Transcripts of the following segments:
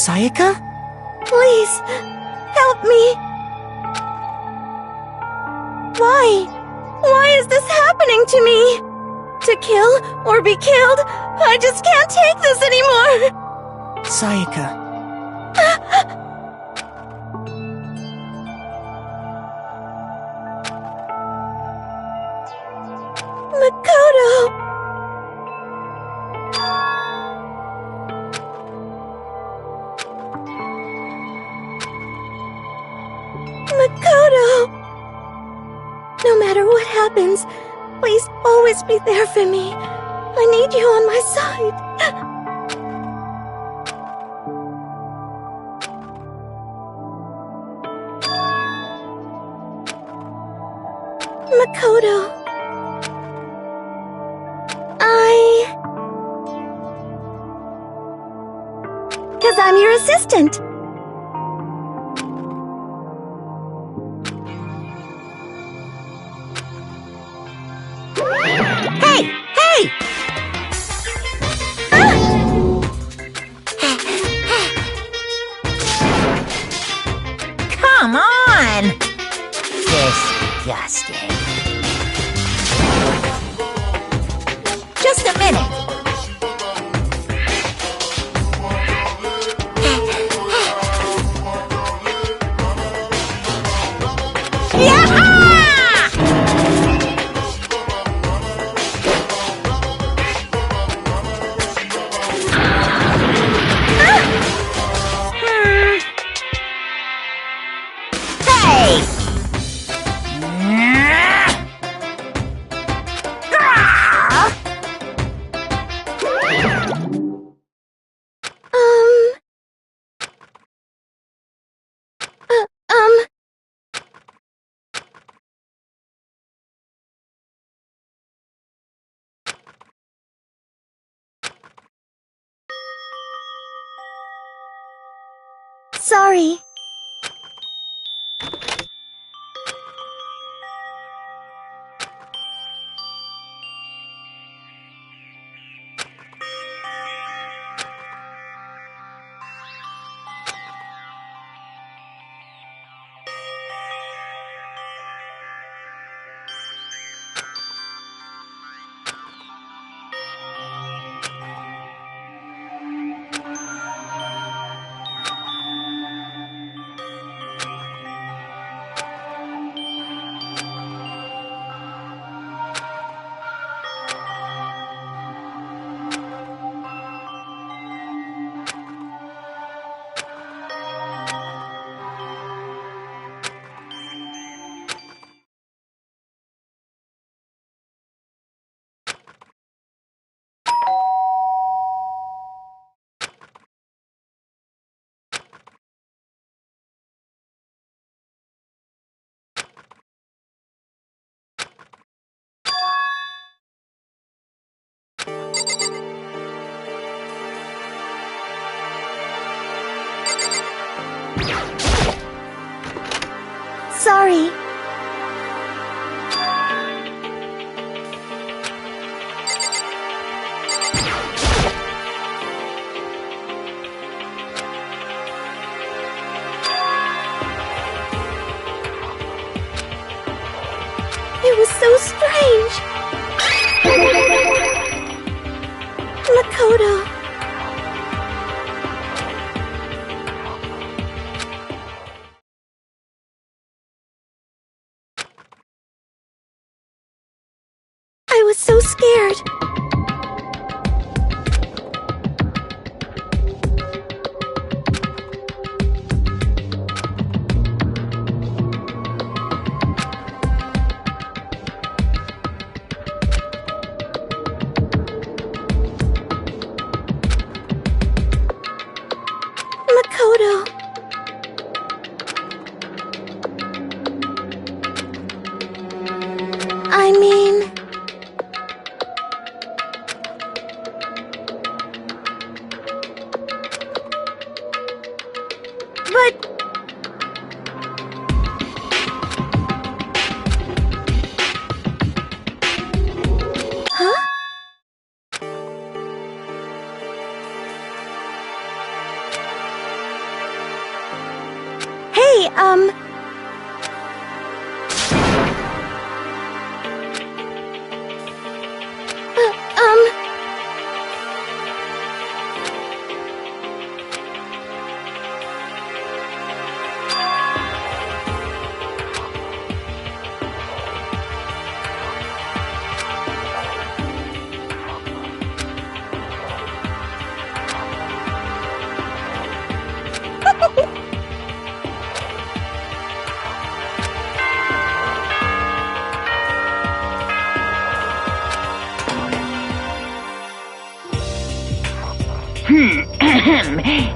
Sayaka? Please, help me. Why? Why is this happening to me? To kill or be killed? I just can't take this anymore. Sayaka. Makoto! Makoto! No matter what happens, please always be there for me. I need you on my side. Makoto. 'Cause I'm your assistant. Hey! Hey! Come on! Disgusting. Just a minute. Sorry. Sorry. It was so strange. Makoto. I was so scared. Makoto. I mean... But... Huh? Hey,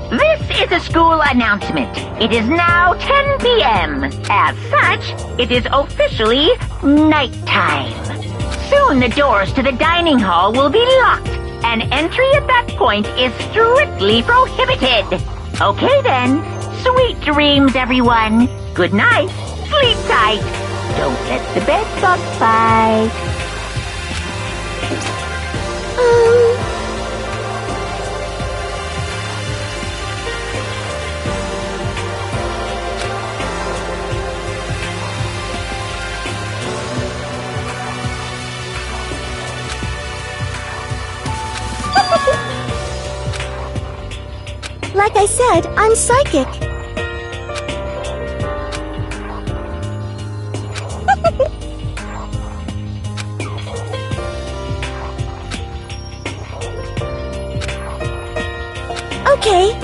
This is a school announcement. It is now 10 p.m. As such, it is officially nighttime. Soon the doors to the dining hall will be locked, and entry at that point is strictly prohibited. Okay then, sweet dreams, everyone. Good night. Sleep tight. Don't let the bed bugs bite. Like I said, I'm psychic. Okay.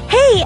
Hey,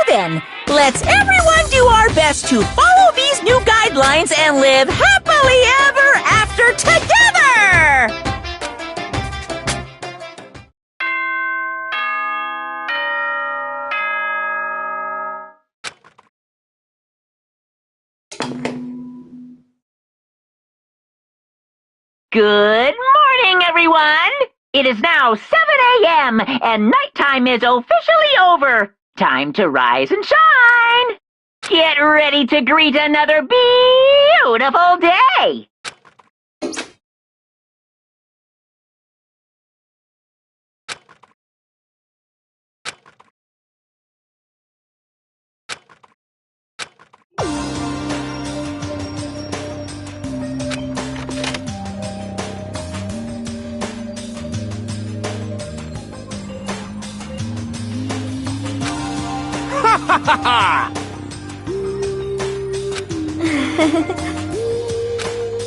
Then, Let's everyone do our best to follow these new guidelines and live happily ever after together! Good morning, everyone! It is now 7 a.m. and nighttime is officially over. Time to rise and shine! Get ready to greet another beautiful day!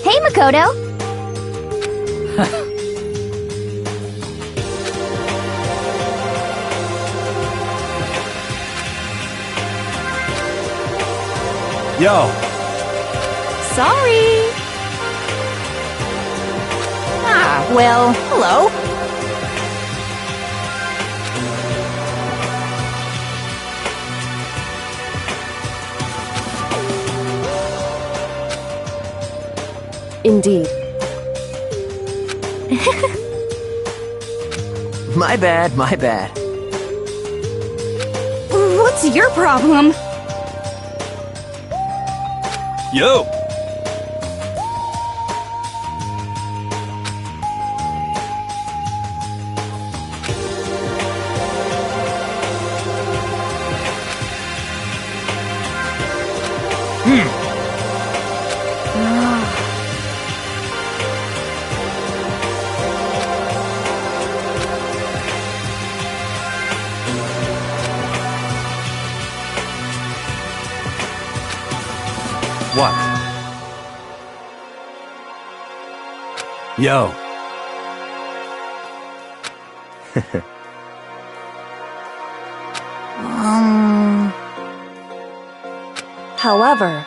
Hey, Makoto. Yo, Sorry. Well, hello. Indeed. my bad, my bad. What's your problem? Yo! What? Yo. However,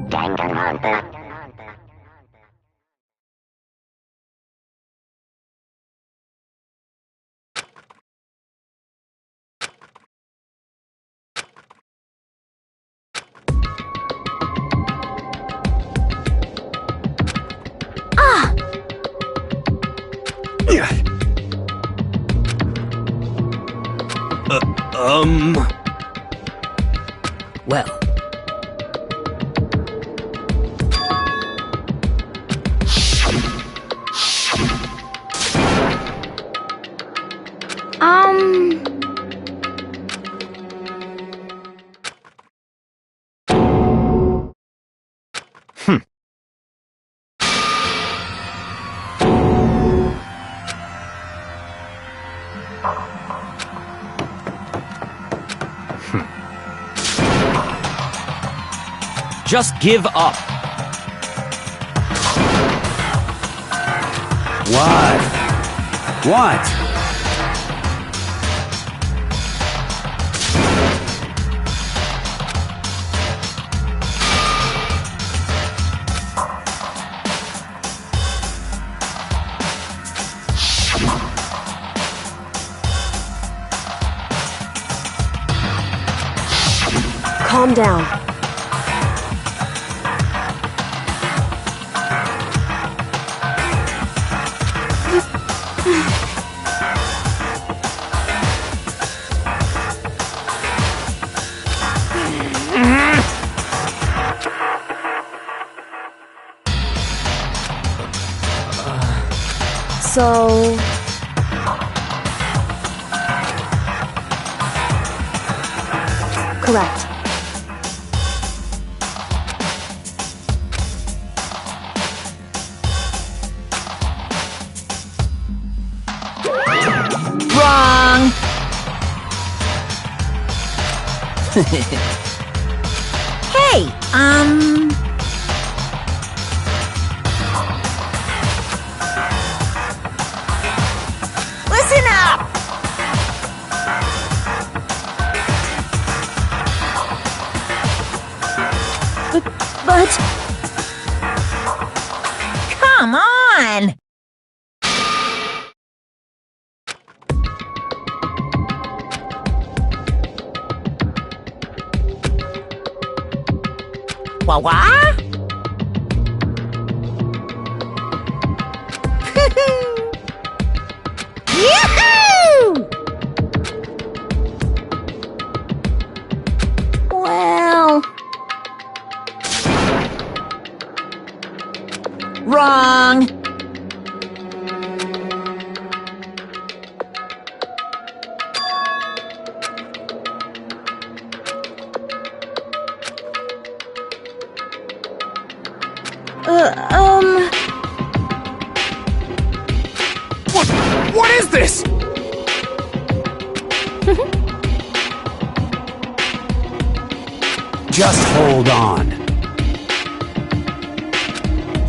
Danganronpa. Well, just give up. What? What? Calm down. So... Correct. wrong! Hey, listen up! But... Come on! Wah-wah? Yoo-hoo! Well... Wrong! What is this? Just hold on.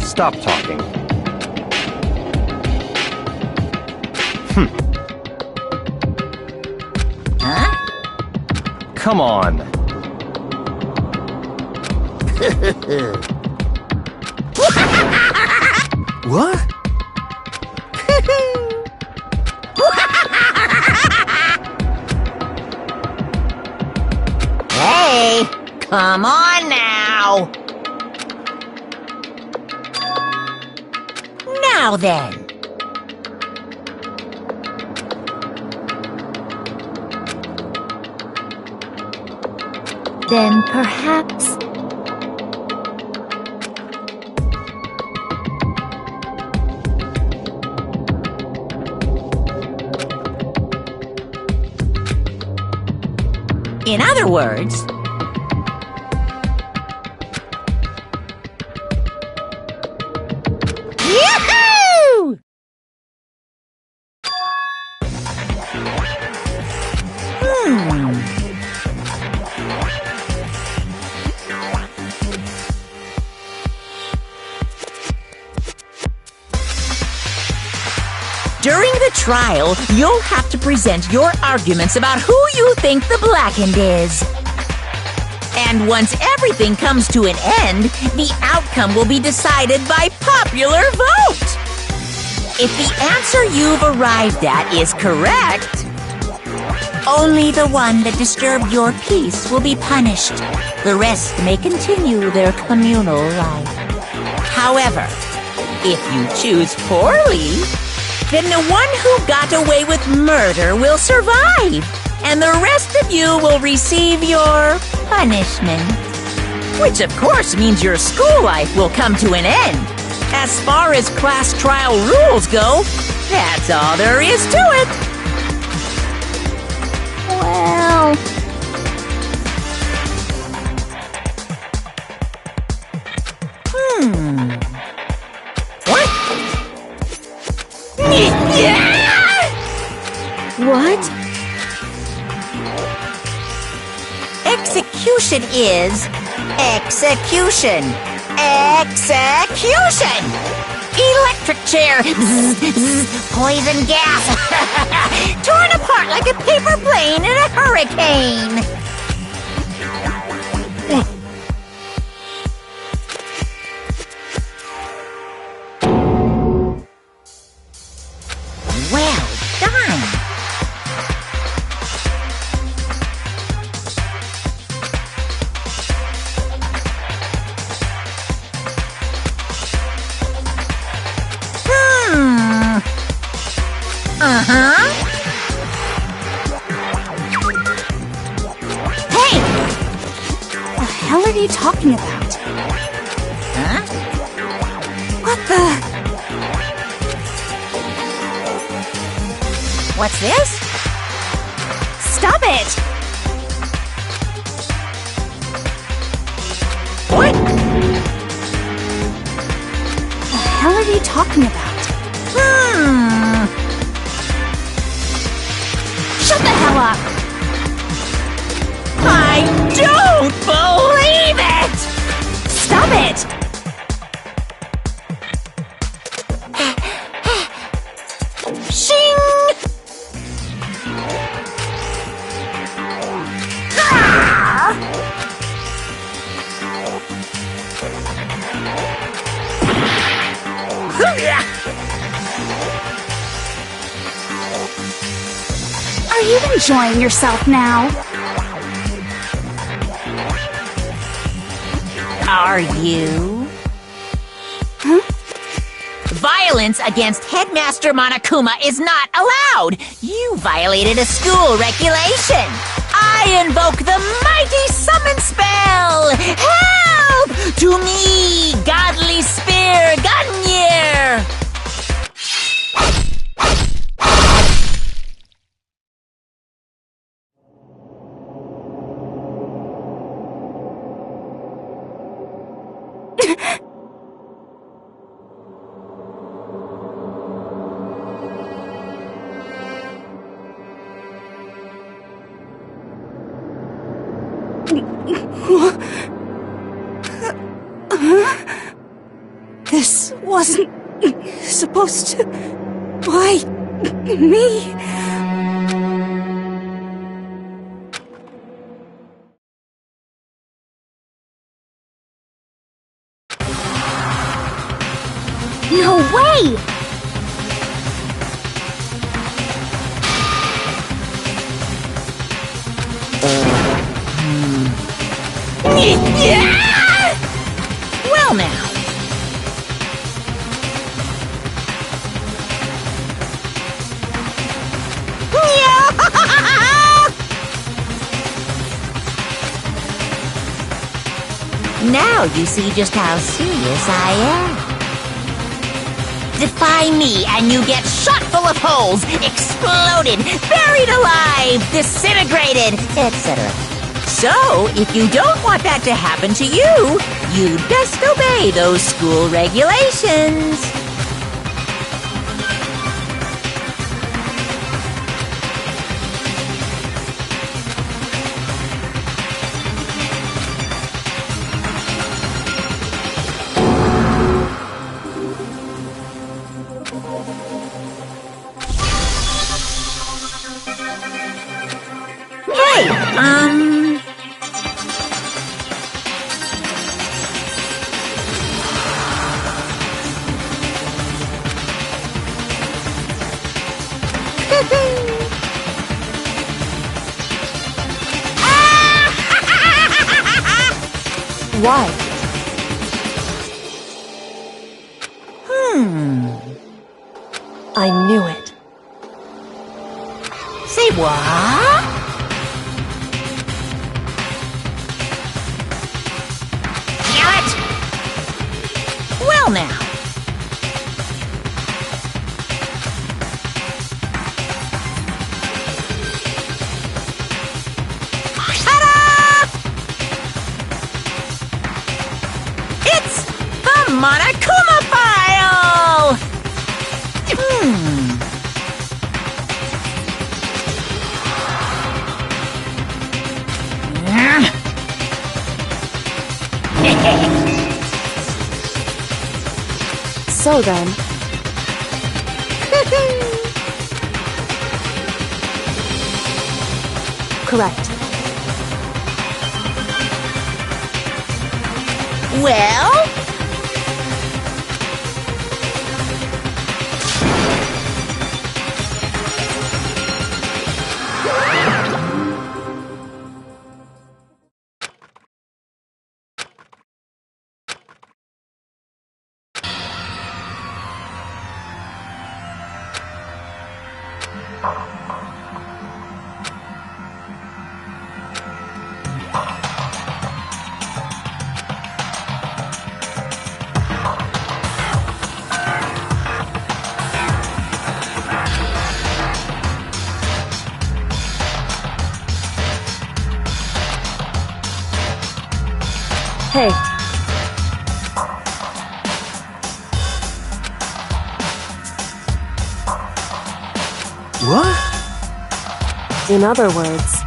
Stop talking. Huh? Come on. What? Hey, come on now! Now then. Then perhaps... In other words, Yahoo! During the trial, you'll have to present your arguments about who you think the blackened is. And once everything comes to an end, the outcome will be decided by popular vote. If the answer you've arrived at is correct, only the one that disturbed your peace will be punished. The rest may continue their communal life. However, if you choose poorly, then the one who got away with murder will survive, and the rest of you will receive your punishment. Which of course means your school life will come to an end. As far as class trial rules go, that's all there is to it. Well... What? What? Execution is execution. Execution! Electric chair. Poison gas. Torn apart like a paper plane in a hurricane. Well done. Hey! What the hell are you talking about? Huh? What the... What's this? Stop it! What? What the hell are you talking about? Shut the hell up! I don't believe it! Stop it! Shing! Ah! Are you enjoying yourself now? Are you? Huh? Violence against Headmaster Monokuma is not allowed! You violated a school regulation! I invoke the mighty summon spell! Help! To me, godly spear, Gunyear! This wasn't supposed to... Why? Me? No way! Well now. Now you see just how serious I am. Defy me and you get shot full of holes, exploded, buried alive, disintegrated, etc. So, if you don't want that to happen to you, you'd best obey those school regulations. Hey, Why? I knew it. Say what? Monokuma file! So then. Correct. Well? Hey. What? In other words.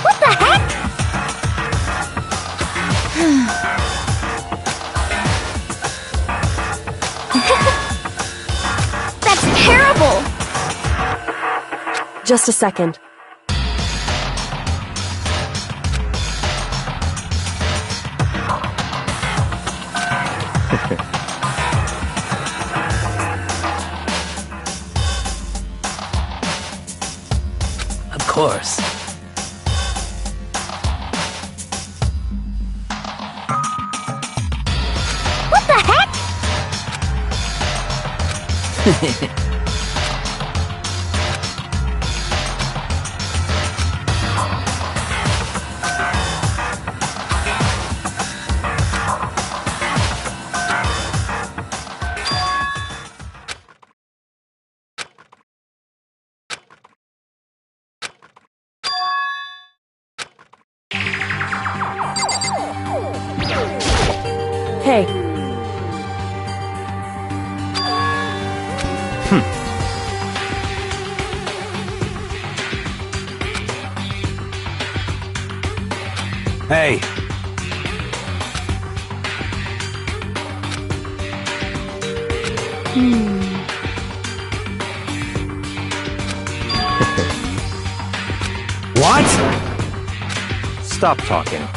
What the heck? That's terrible! Just a second. Of course. What the heck? Hey. Hey, what? Stop talking.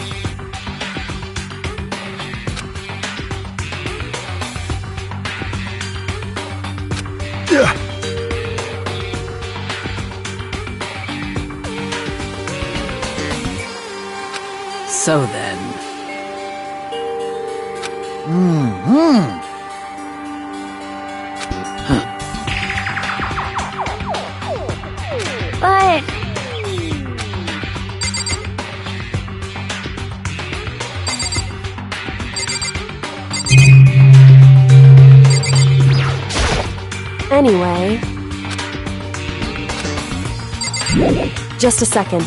So then. But... Anyway. Just a second.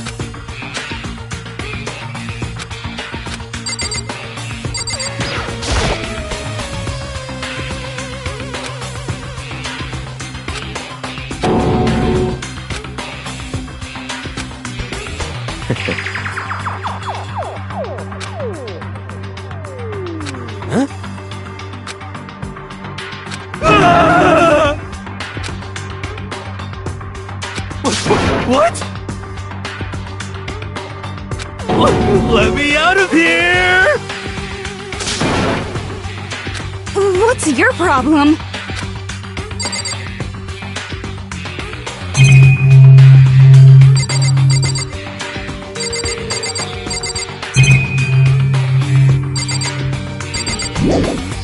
What? Let me out of here! What's your problem?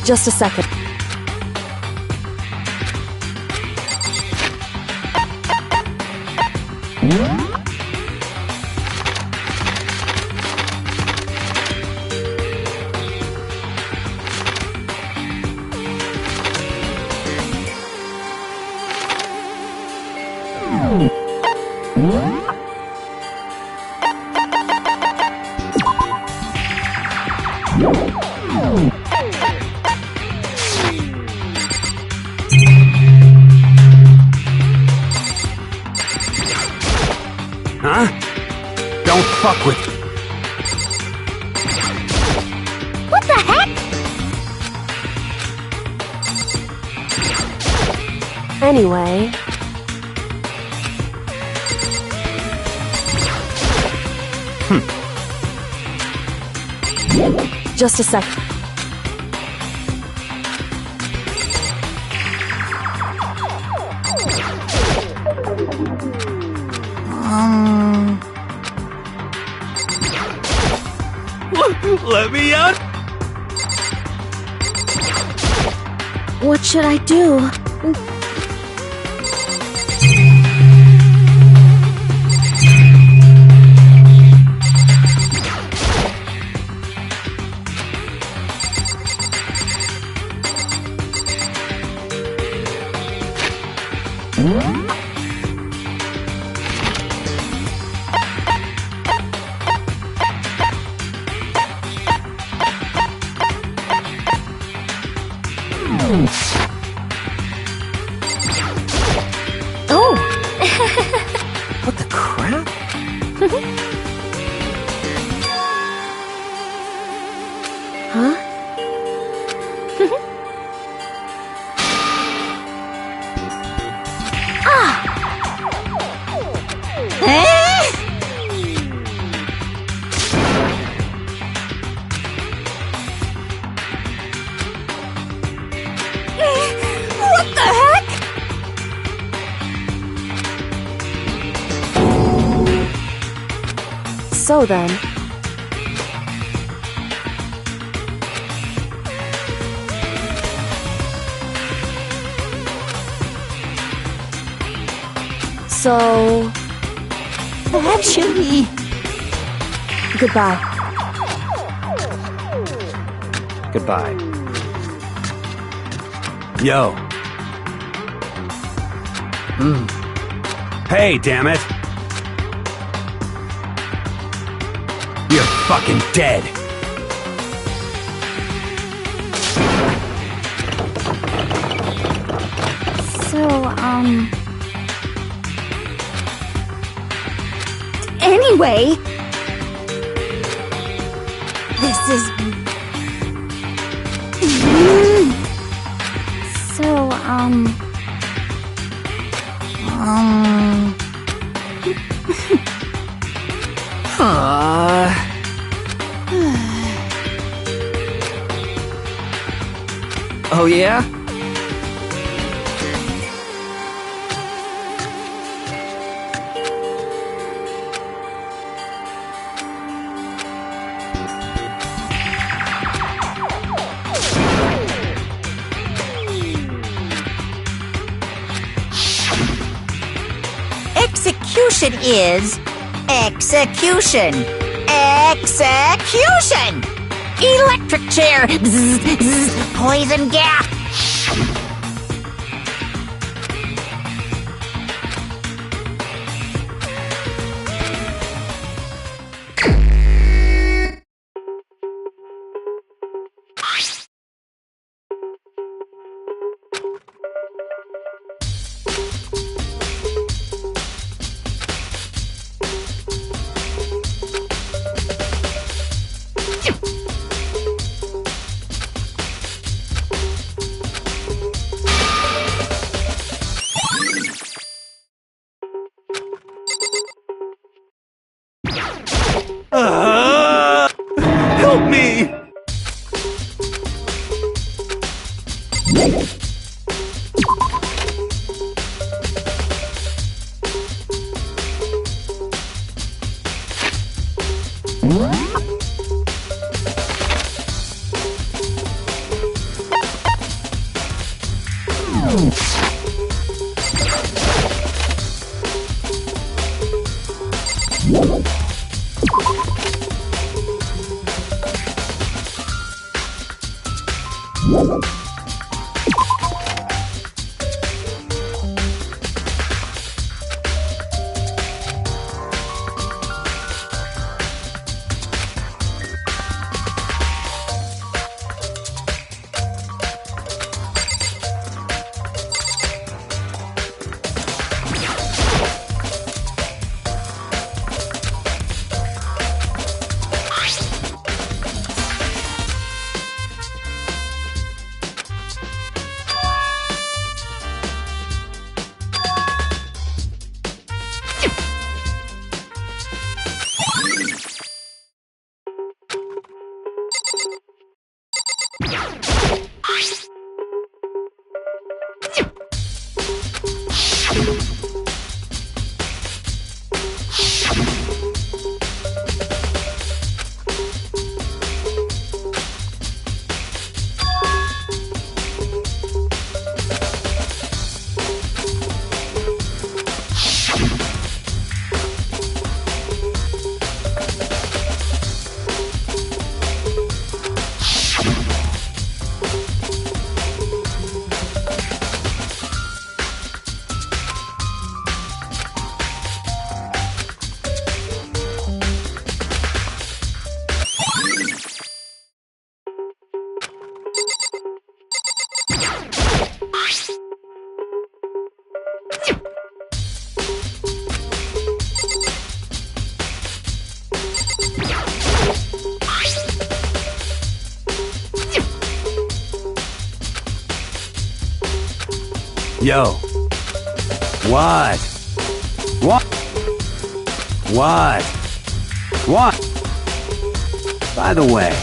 Just a second. Don't fuck with... What the heck? Anyway... Just a sec. Let me out! What should I do? Oh! What the crap? Huh? What the heck? So then... So... Actually, Goodbye. Goodbye. Yo. Hey, damn it. You're fucking dead. So, Anyway... This is... So, Oh yeah? execution is execution. Execution! Electric chair! Bzz, bzz, poison gas! Help me! Yo. What? What? What? What? By the way.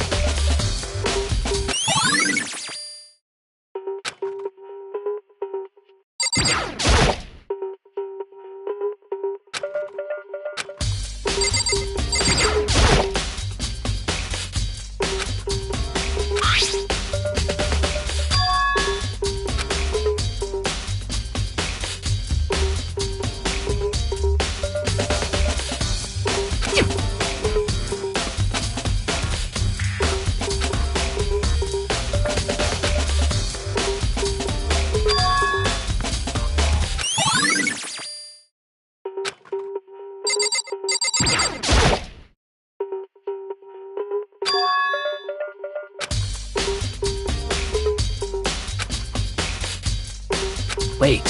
Wait.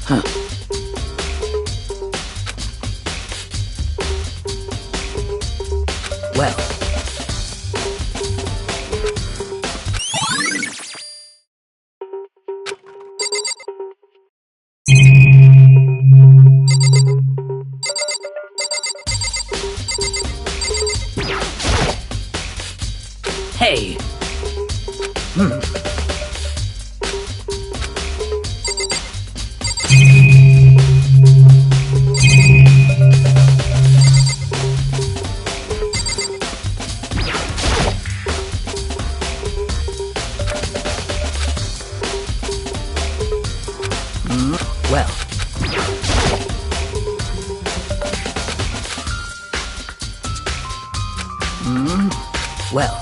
Huh. Well. Hey. Well. Well.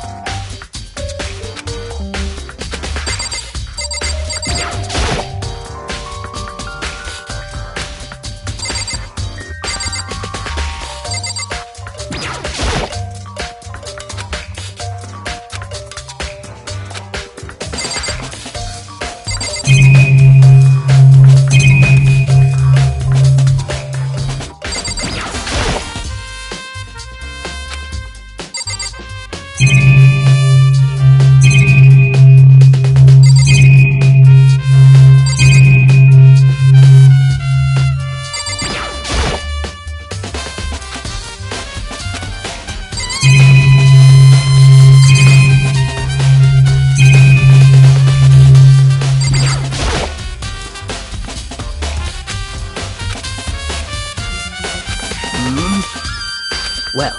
Well.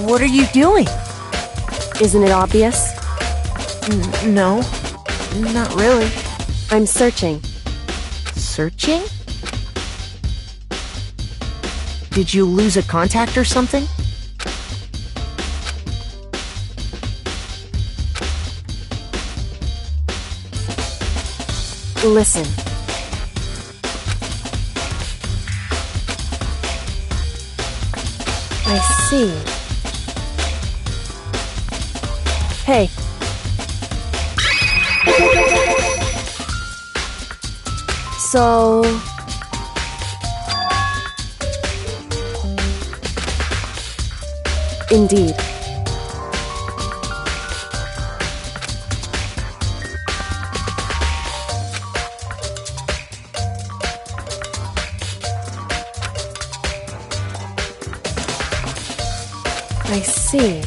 What are you doing? Isn't it obvious? No, not really. I'm searching. Searching? Did you lose a contact or something? Listen. I see. Hey. So... Indeed. I see.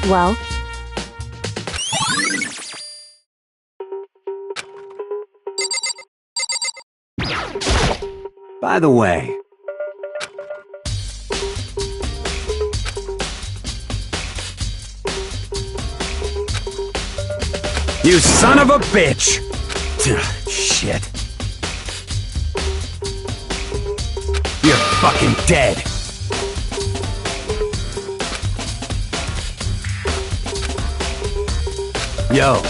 Well, By the way, you son of a bitch! Shit. You're fucking dead. Yo.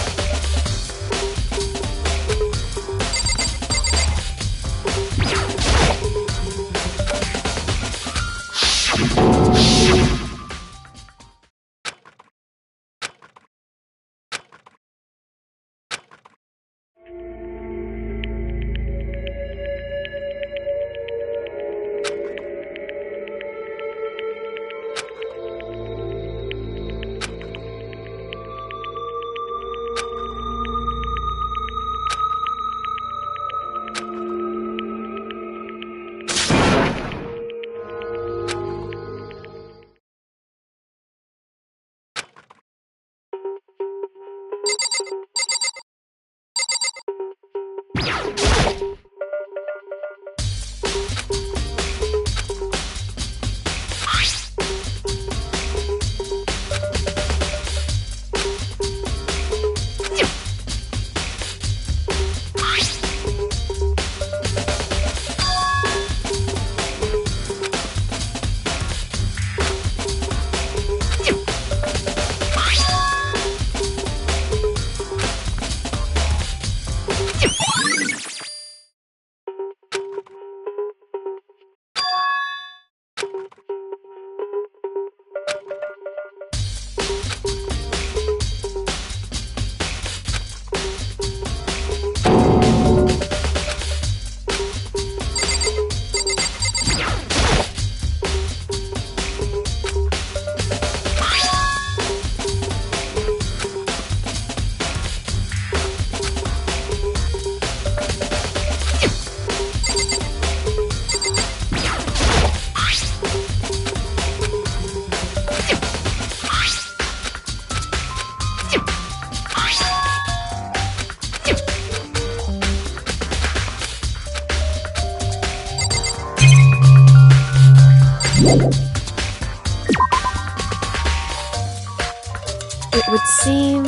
it would seem...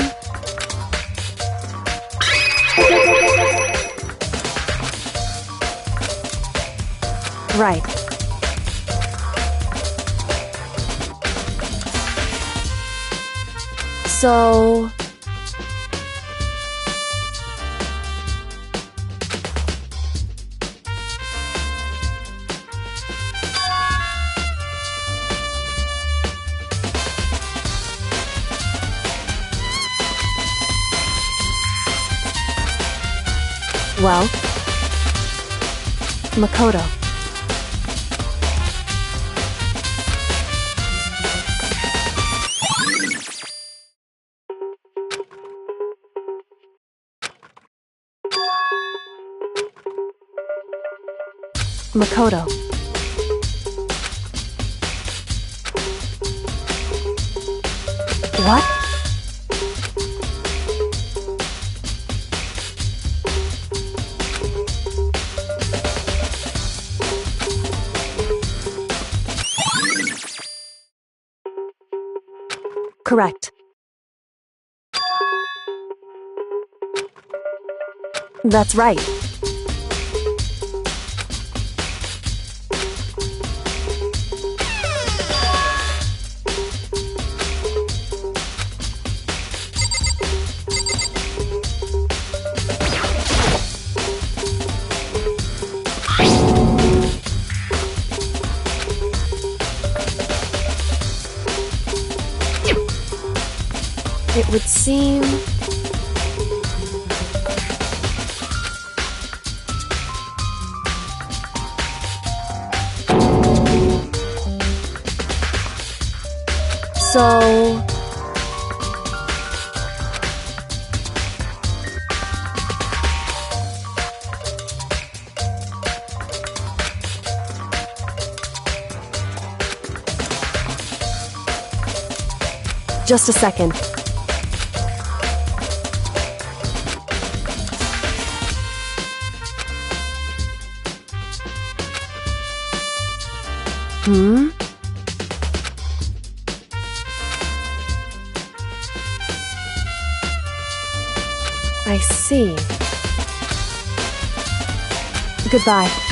Right. So... Well, Makoto. Makoto. What? Correct. That's right. It would seem... So... Just a second. I see. Goodbye.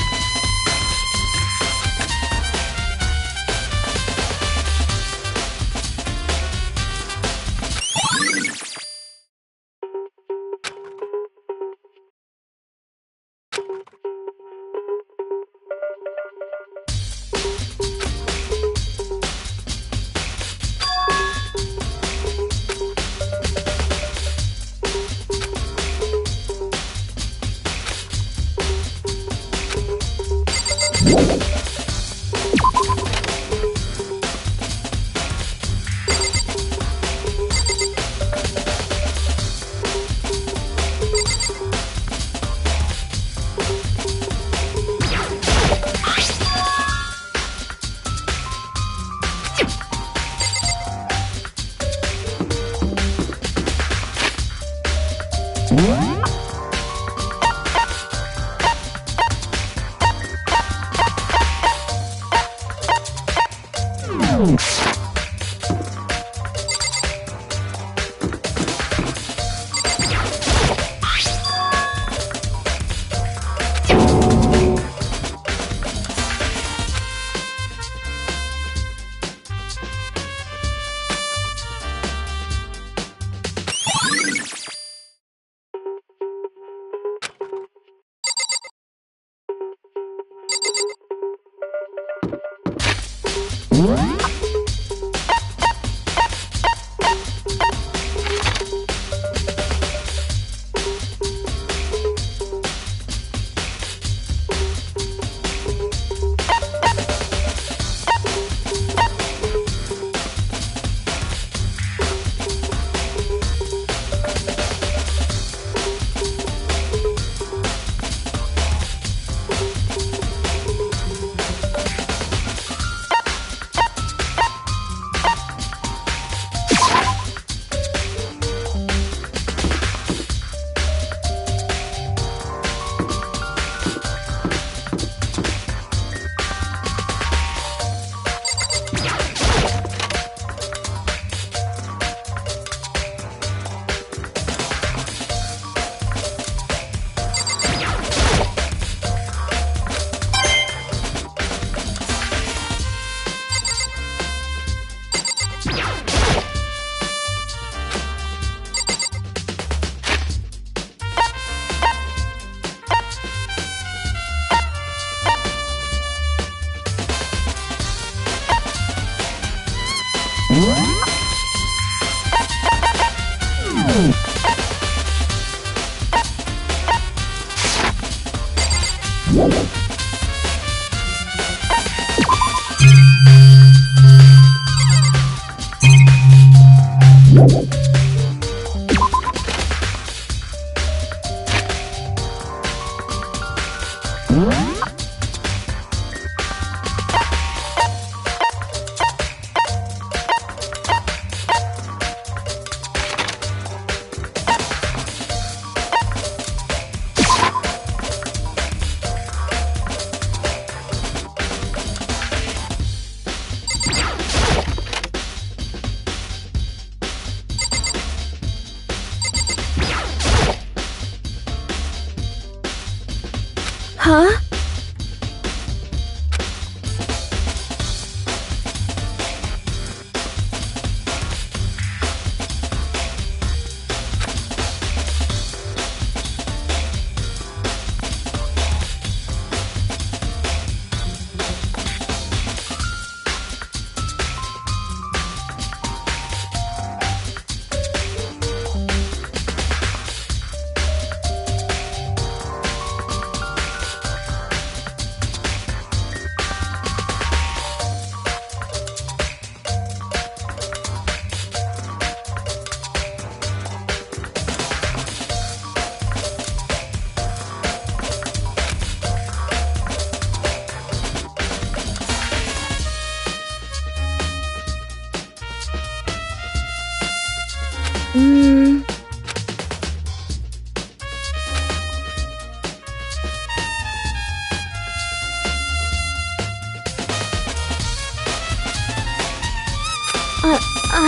Huh?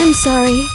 I'm sorry.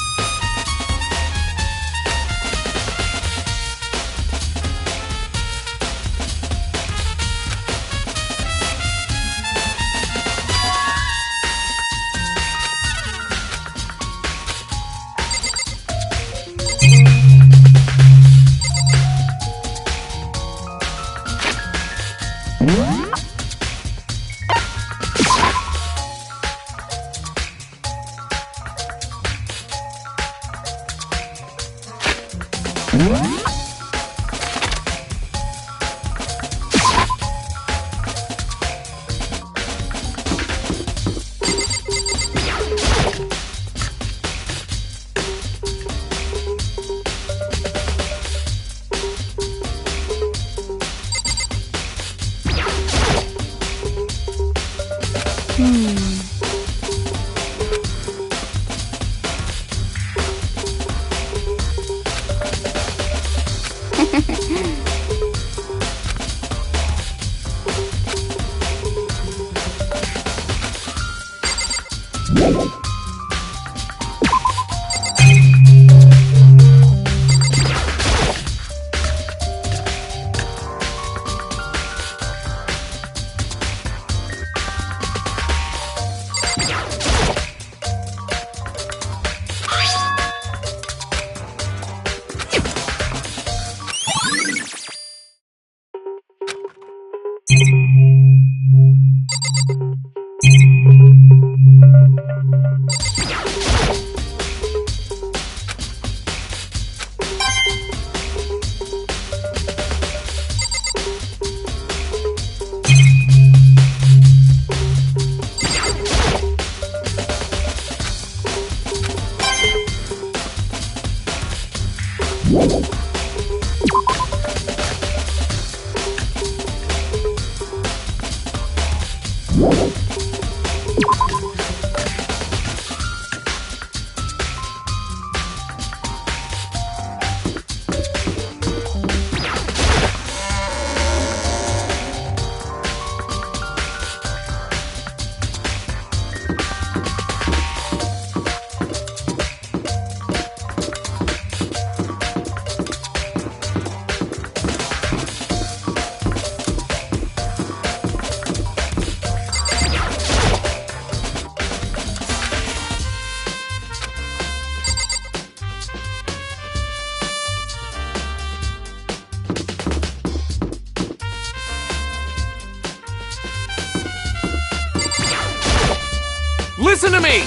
Listen to me!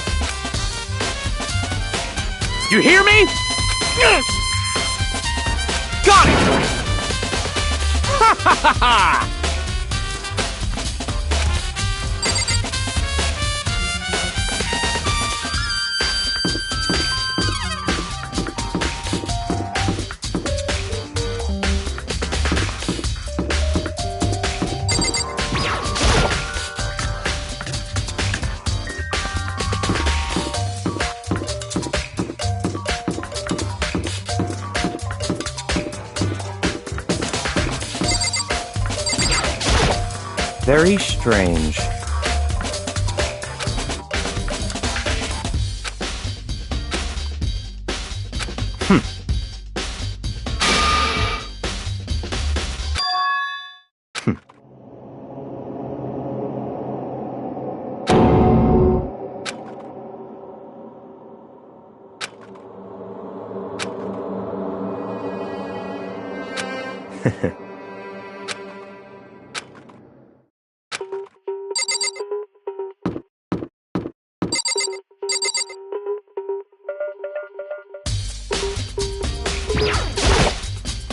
You hear me? Got it! Ha ha ha ha! Very strange.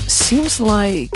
Seems like...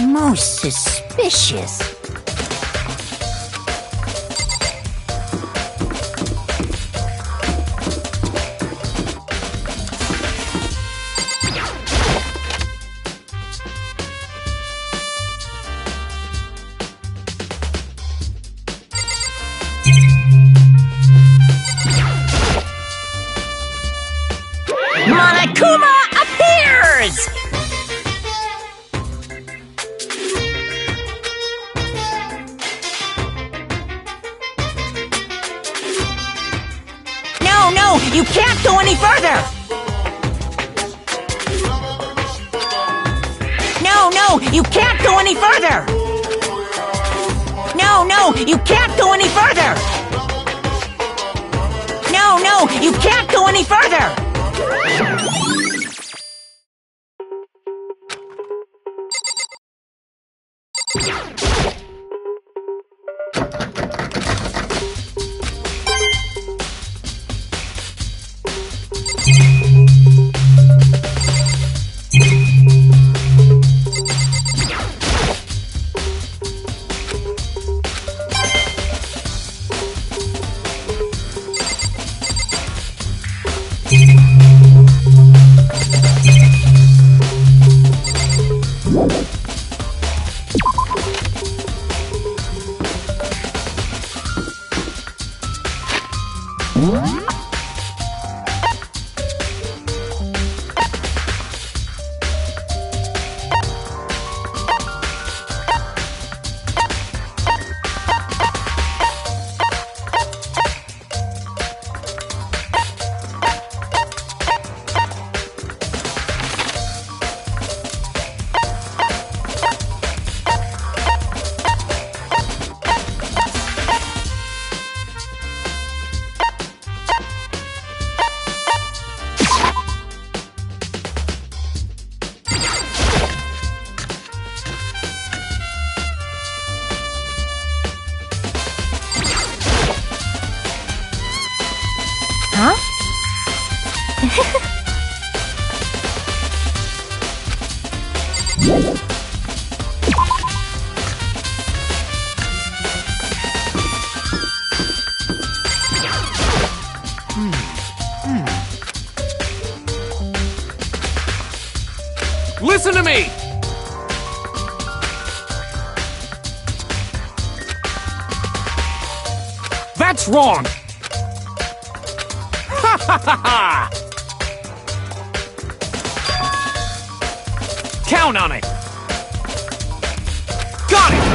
Most suspicious. Monokuma appears! No, you can't go any further! No, you can't go any further! No, you can't go any further! No, you can't go any further! Huh? Listen to me! That's wrong! Ha ha ha ha! Count on it! Got it!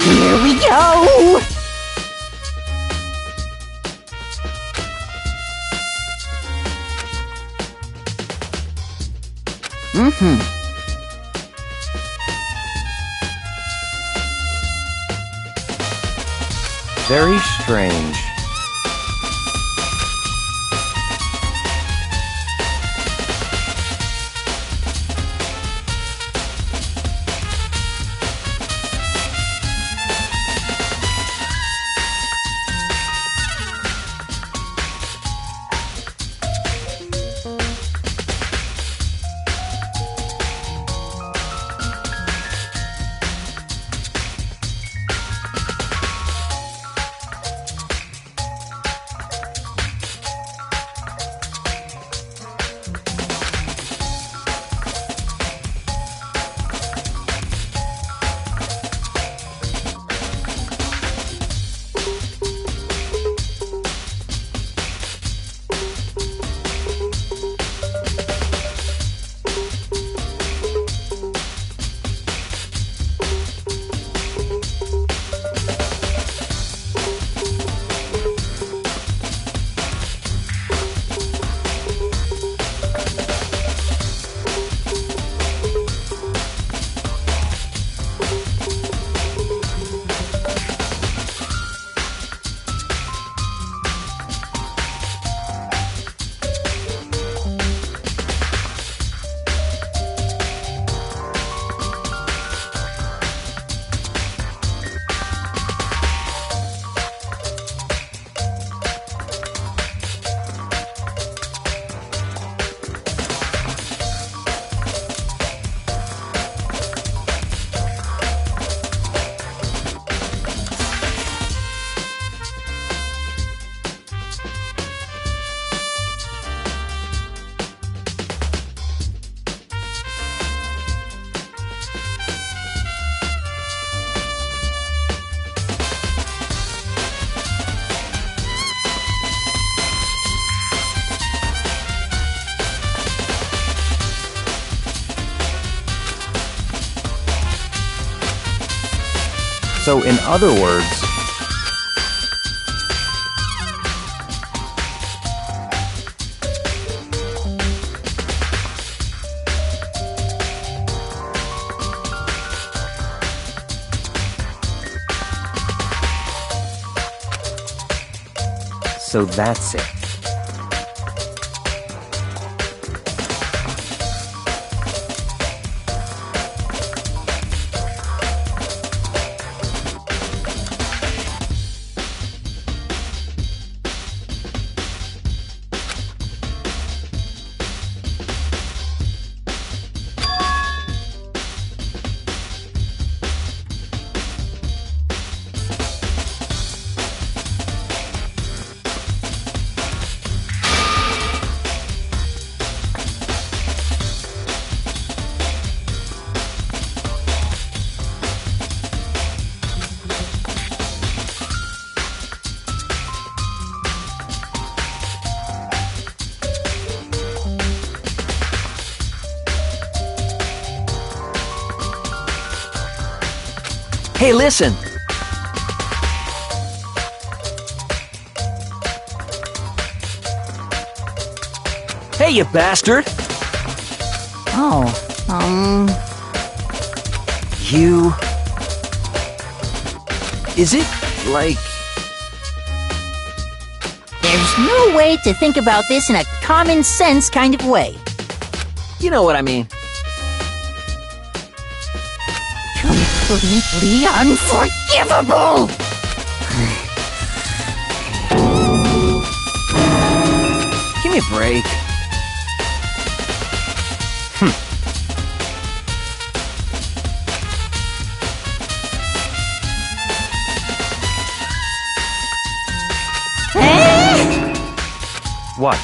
Here we go! Very strange. So, in other words, so that's it. Hey, listen! Hey, you bastard! Oh, You... Is it, like... there's no way to think about this in a common sense kind of way. You know what I mean. Completely unforgivable! Give me a break. What?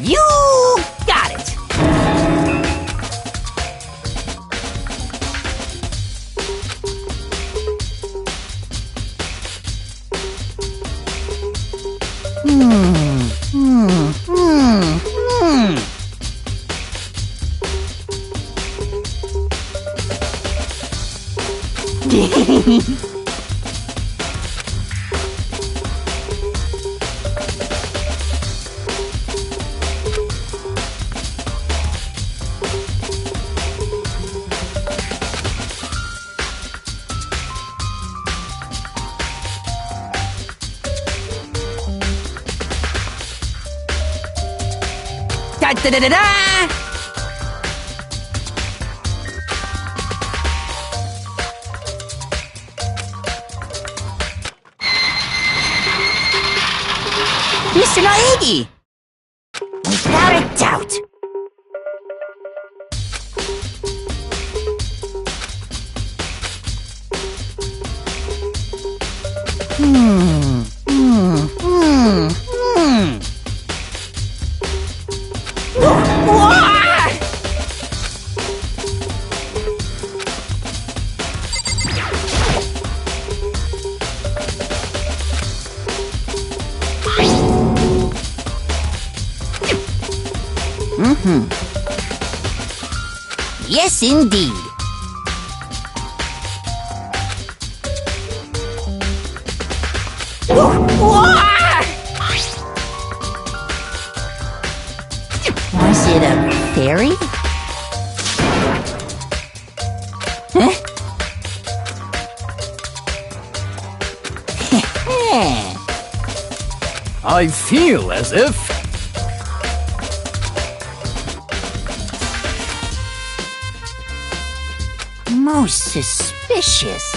You got it! Da da da da da! Mr. Naegi! Without a doubt! Yes, indeed. Was it a fairy? Huh? I feel as if... Most suspicious.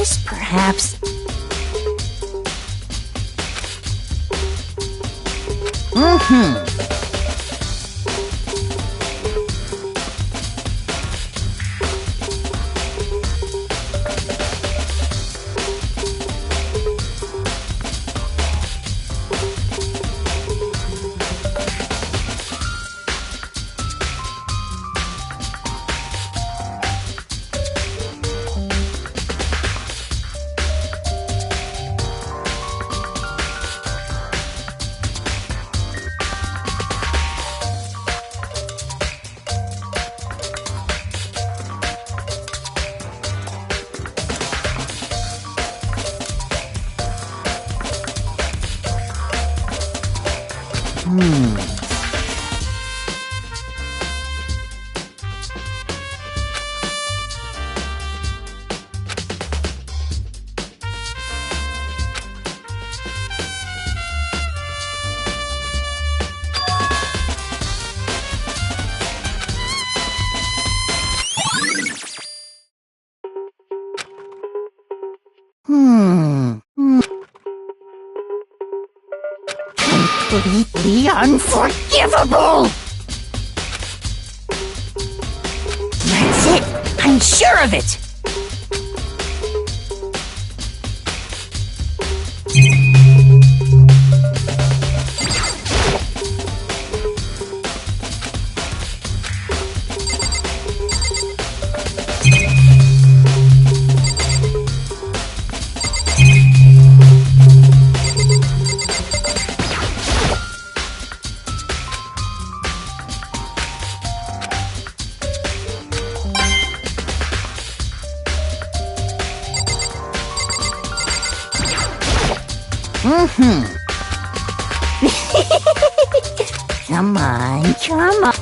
this, perhaps? Completely unforgivable! That's it! I'm sure of it! Come on, come on.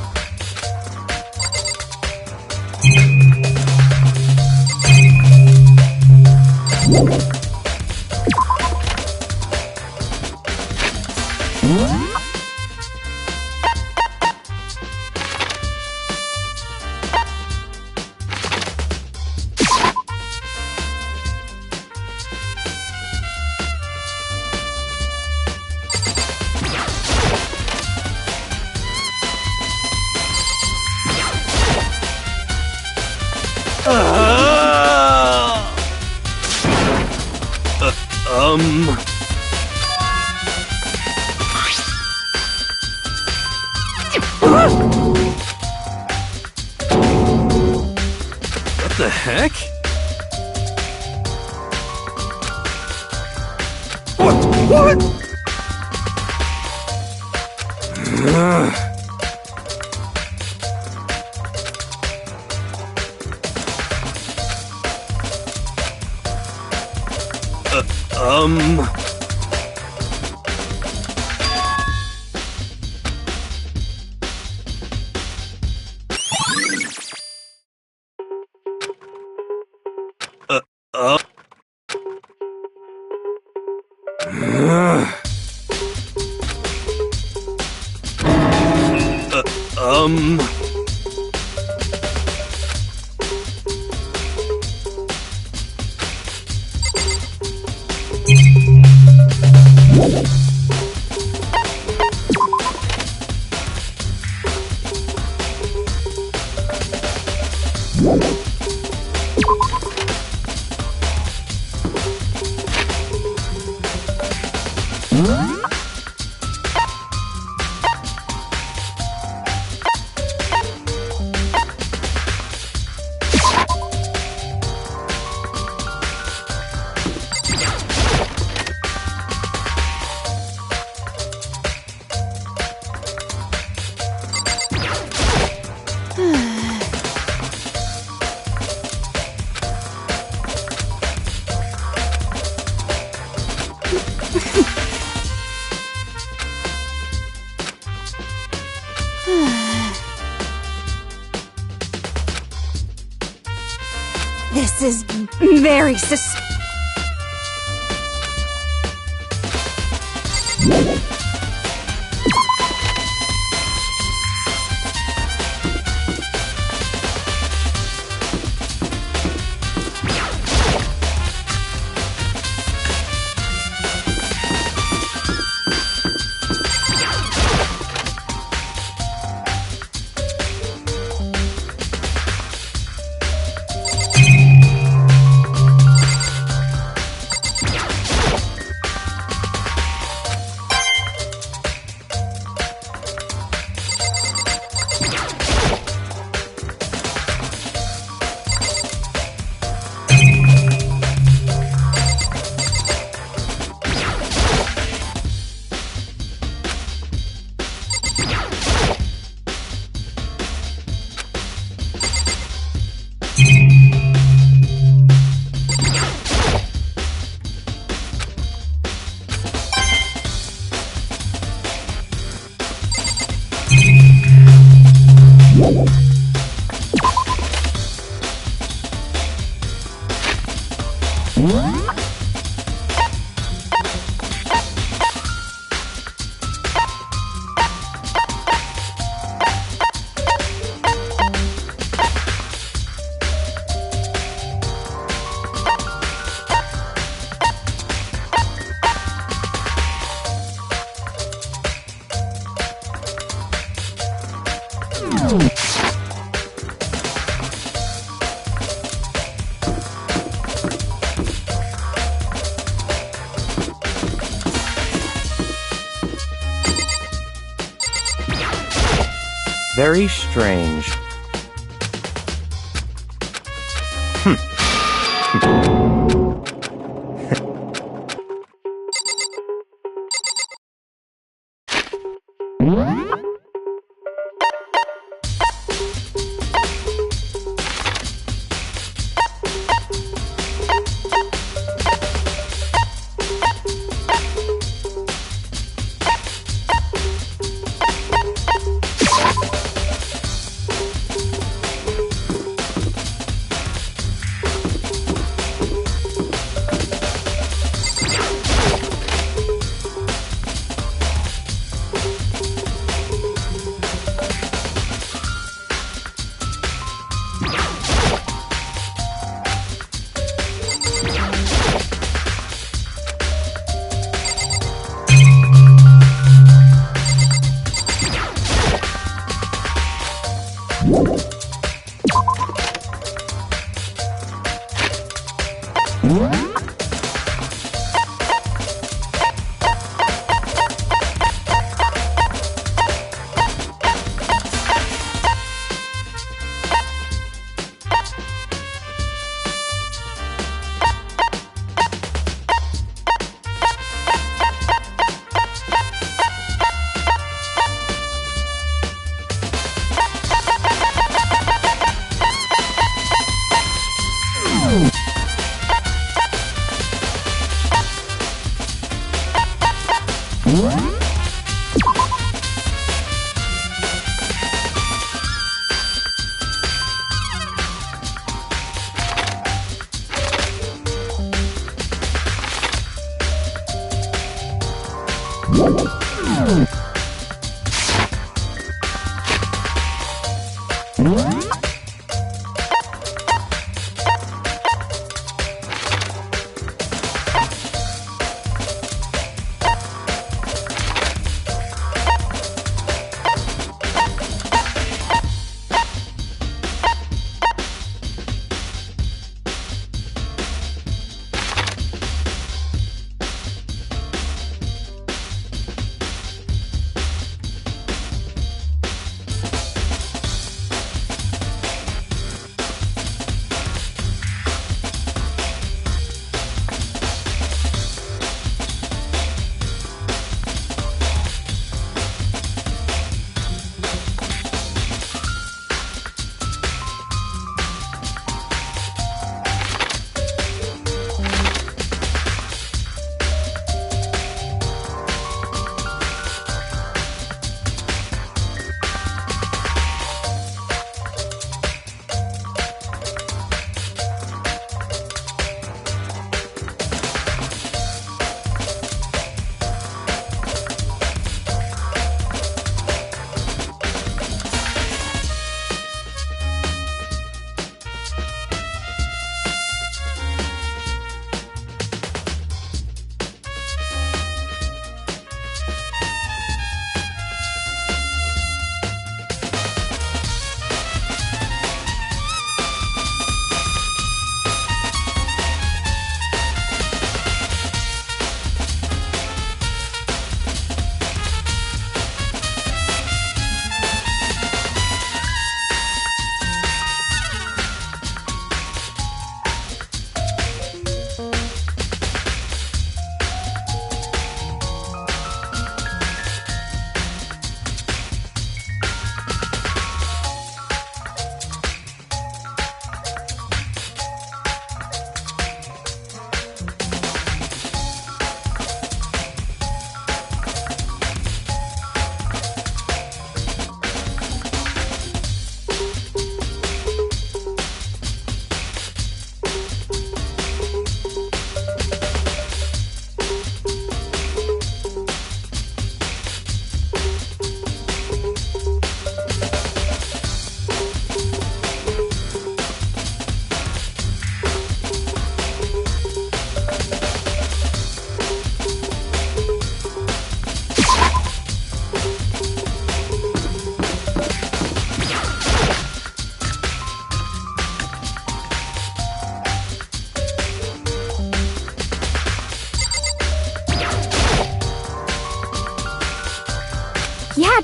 What the heck? What? This is very Very strange.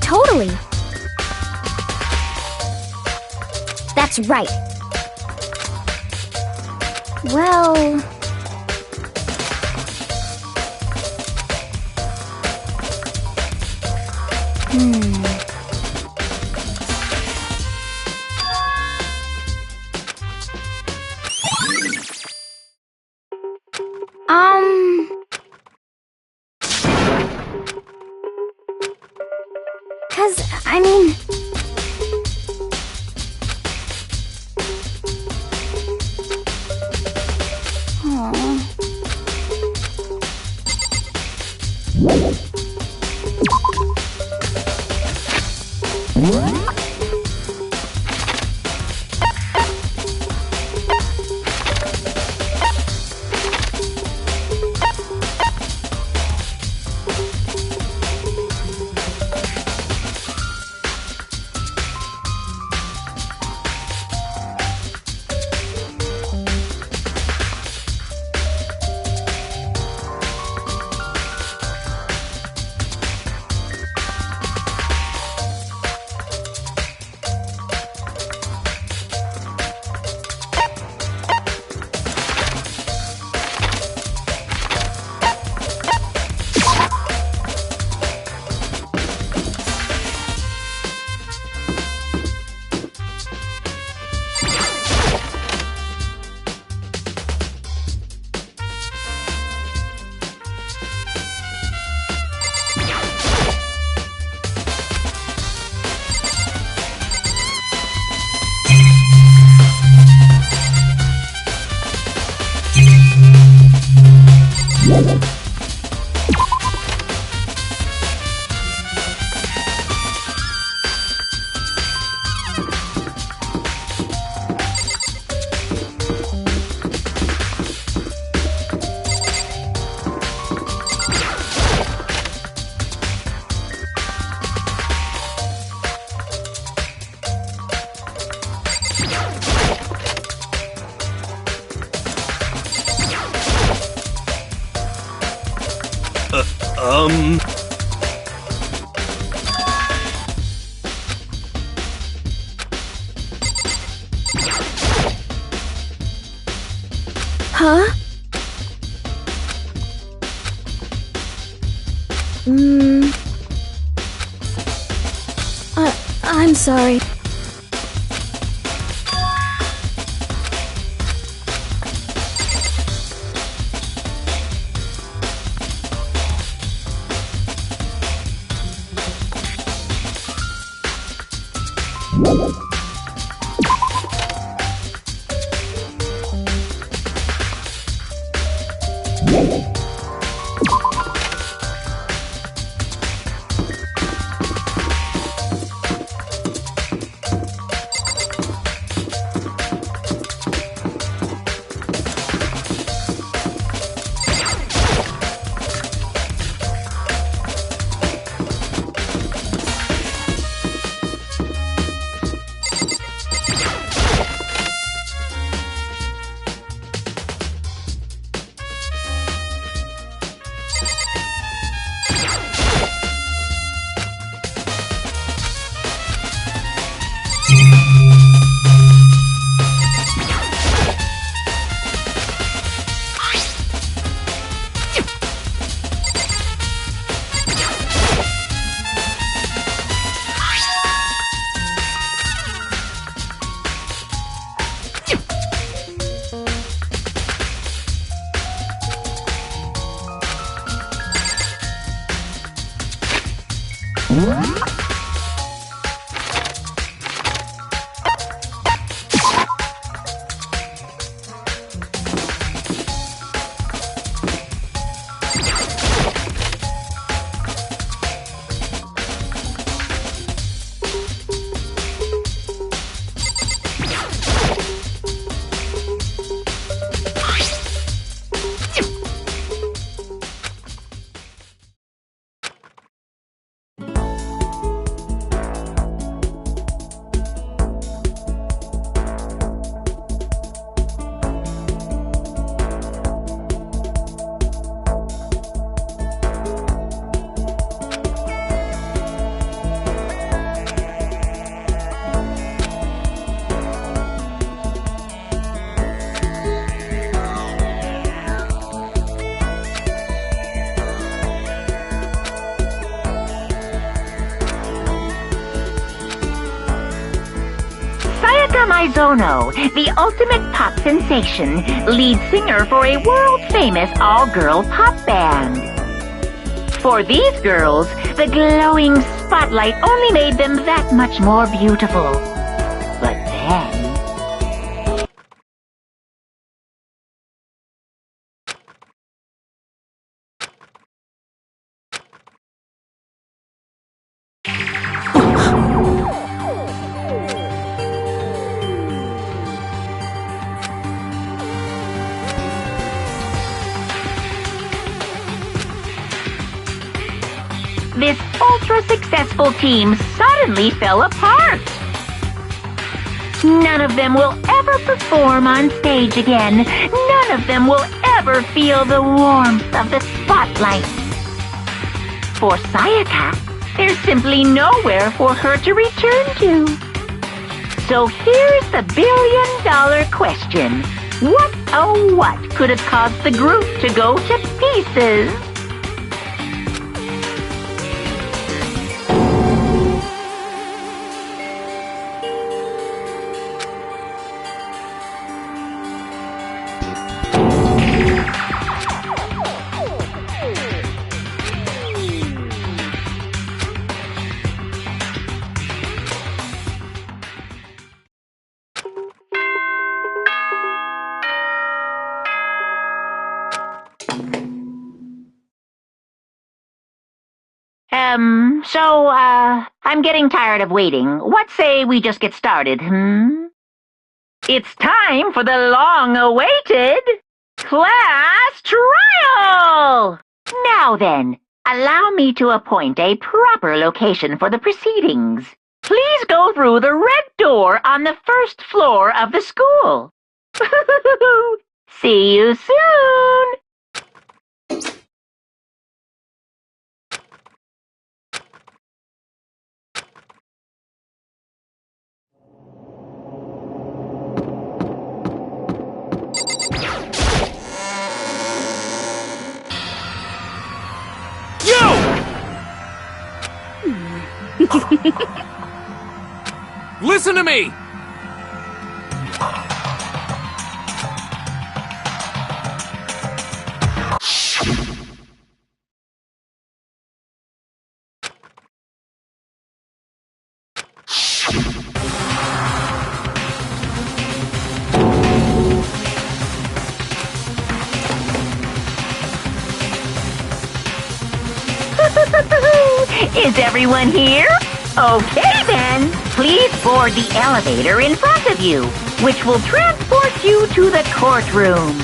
totally. That's right. Well... I mean... Huh? I'm sorry. Mizono, the ultimate pop sensation, lead singer for a world-famous all-girl pop band. For these girls, the glowing spotlight only made them that much more beautiful. But then... this ultra-successful team suddenly fell apart. None of them will ever perform on stage again. None of them will ever feel the warmth of the spotlight. For Sayaka, there's simply nowhere for her to return to. So here's the billion-dollar question. What, oh what, could have caused the group to go to pieces? I'm getting tired of waiting. What say we just get started, It's time for the long-awaited class trial! Now then, allow me to appoint a proper location for the proceedings. Please go through the red door on the first floor of the school. See you soon! Listen to me! Is everyone here? Okay then, please board the elevator in front of you, which will transport you to the courtroom,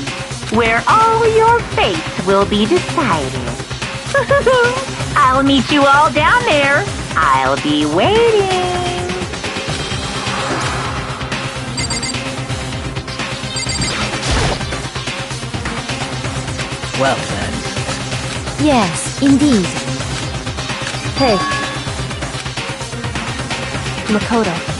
where all your fates will be decided. I'll meet you all down there. I'll be waiting. Well then. Yes, indeed. Hey. Makoto.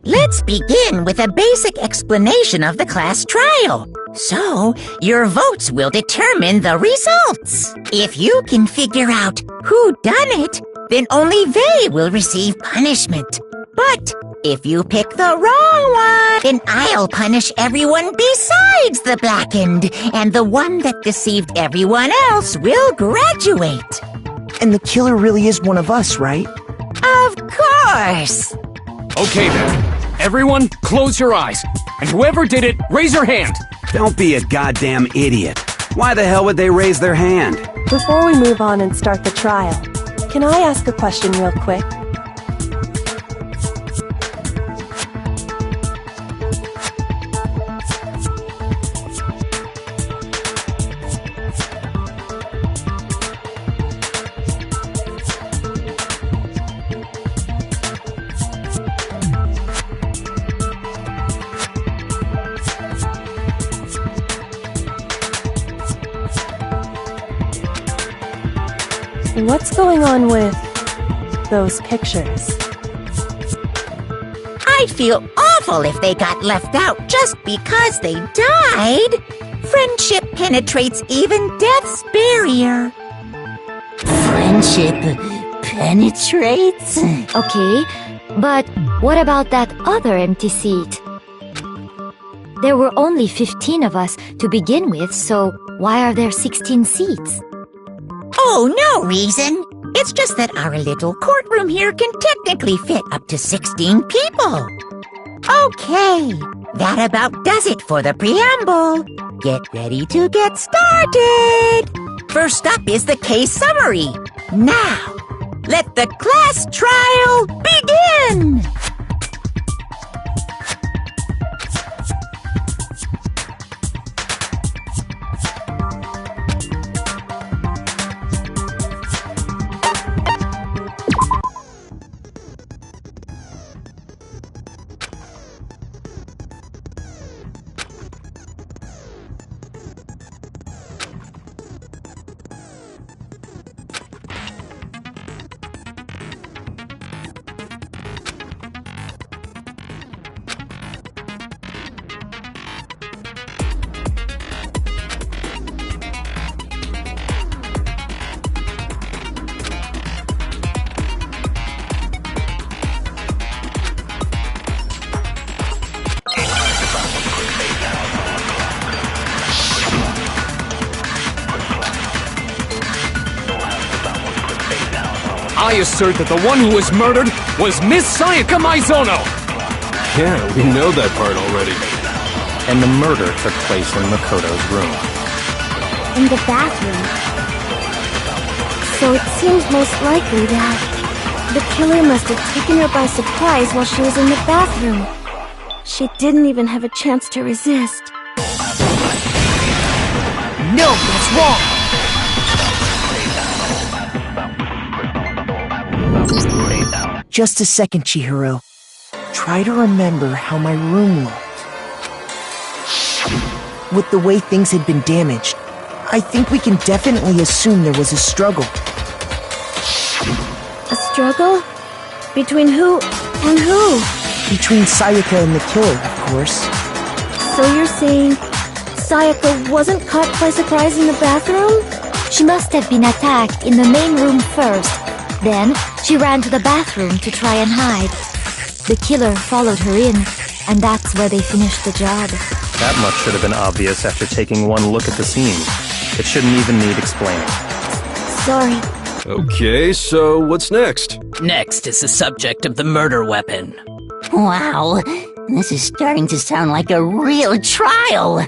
Let's begin with a basic explanation of the class trial. So, your votes will determine the results. If you can figure out who done it, then only they will receive punishment. But if you pick the wrong one, then I'll punish everyone besides the blackened, and the one that deceived everyone else will graduate. And the killer really is one of us, right? Of course! Okay then. Everyone, close your eyes. And whoever did it, raise your hand. Don't be a goddamn idiot. Why the hell would they raise their hand? Before we move on and start the trial, can I ask a question real quick? What's going on with those pictures? I'd feel awful if they got left out just because they died. Friendship penetrates even death's barrier. Friendship penetrates? Okay, but what about that other empty seat? There were only 15 of us to begin with, so why are there 16 seats? Oh, no reason. It's just that our little courtroom here can technically fit up to 16 people. Okay, that about does it for the preamble. Get ready to get started. First up is the case summary. Now, let the class trial begin. I assert that the one who was murdered was Miss Sayaka Maizono! Yeah, we know that part already. And the murder took place in Makoto's room. In the bathroom. So it seems most likely that the killer must have taken her by surprise while she was in the bathroom. She didn't even have a chance to resist. No, that's wrong. Just a second, Chihiro. Try to remember how my room looked. With the way things had been damaged, I think we can definitely assume there was a struggle. A struggle? Between who and who? Between Sayaka and the killer, of course. So you're saying Sayaka wasn't caught by surprise in the bathroom? She must have been attacked in the main room first. Then, she ran to the bathroom to try and hide. The killer followed her in, and that's where they finished the job. That much should have been obvious after taking one look at the scene. It shouldn't even need explaining. Sorry. Okay, so what's next? Next is the subject of the murder weapon. Wow, This is starting to sound like a real trial.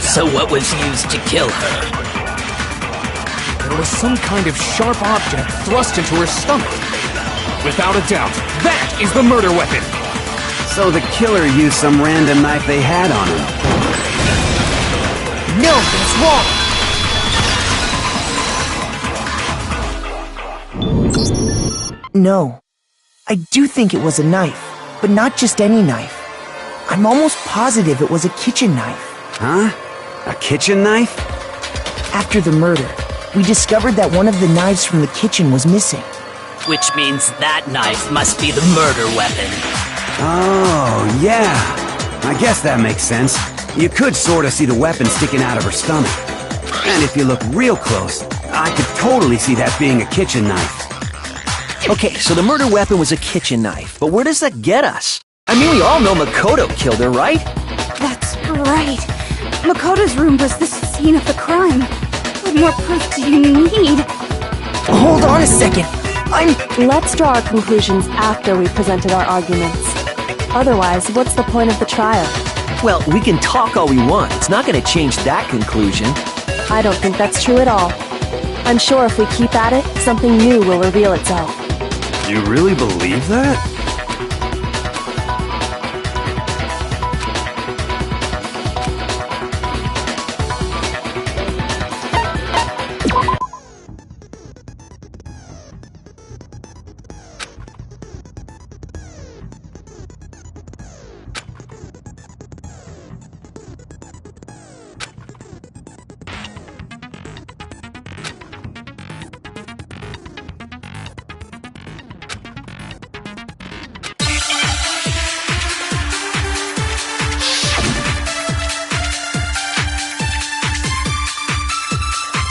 So what was used to kill her? There was some kind of sharp object thrust into her stomach. Without a doubt, that is the murder weapon. So the killer used some random knife they had on him. No, that's wrong! No. I do think it was a knife, but not just any knife. I'm almost positive it was a kitchen knife. Huh? A kitchen knife? After the murder, we discovered that one of the knives from the kitchen was missing. Which means that knife must be the murder weapon. Oh, yeah. I guess that makes sense. You could sort of see the weapon sticking out of her stomach. And if you look real close, I could totally see that being a kitchen knife. Okay, so the murder weapon was a kitchen knife, but where does that get us? I mean, we all know Makoto killed her, right? That's right. Makoto's room was the scene of the crime. What more proof do you need? Hold on a second. Let's draw our conclusions after we've presented our arguments. Otherwise, what's the point of the trial? Well, we can talk all we want. It's not going to change that conclusion. I don't think that's true at all. I'm sure if we keep at it, something new will reveal itself. You really believe that?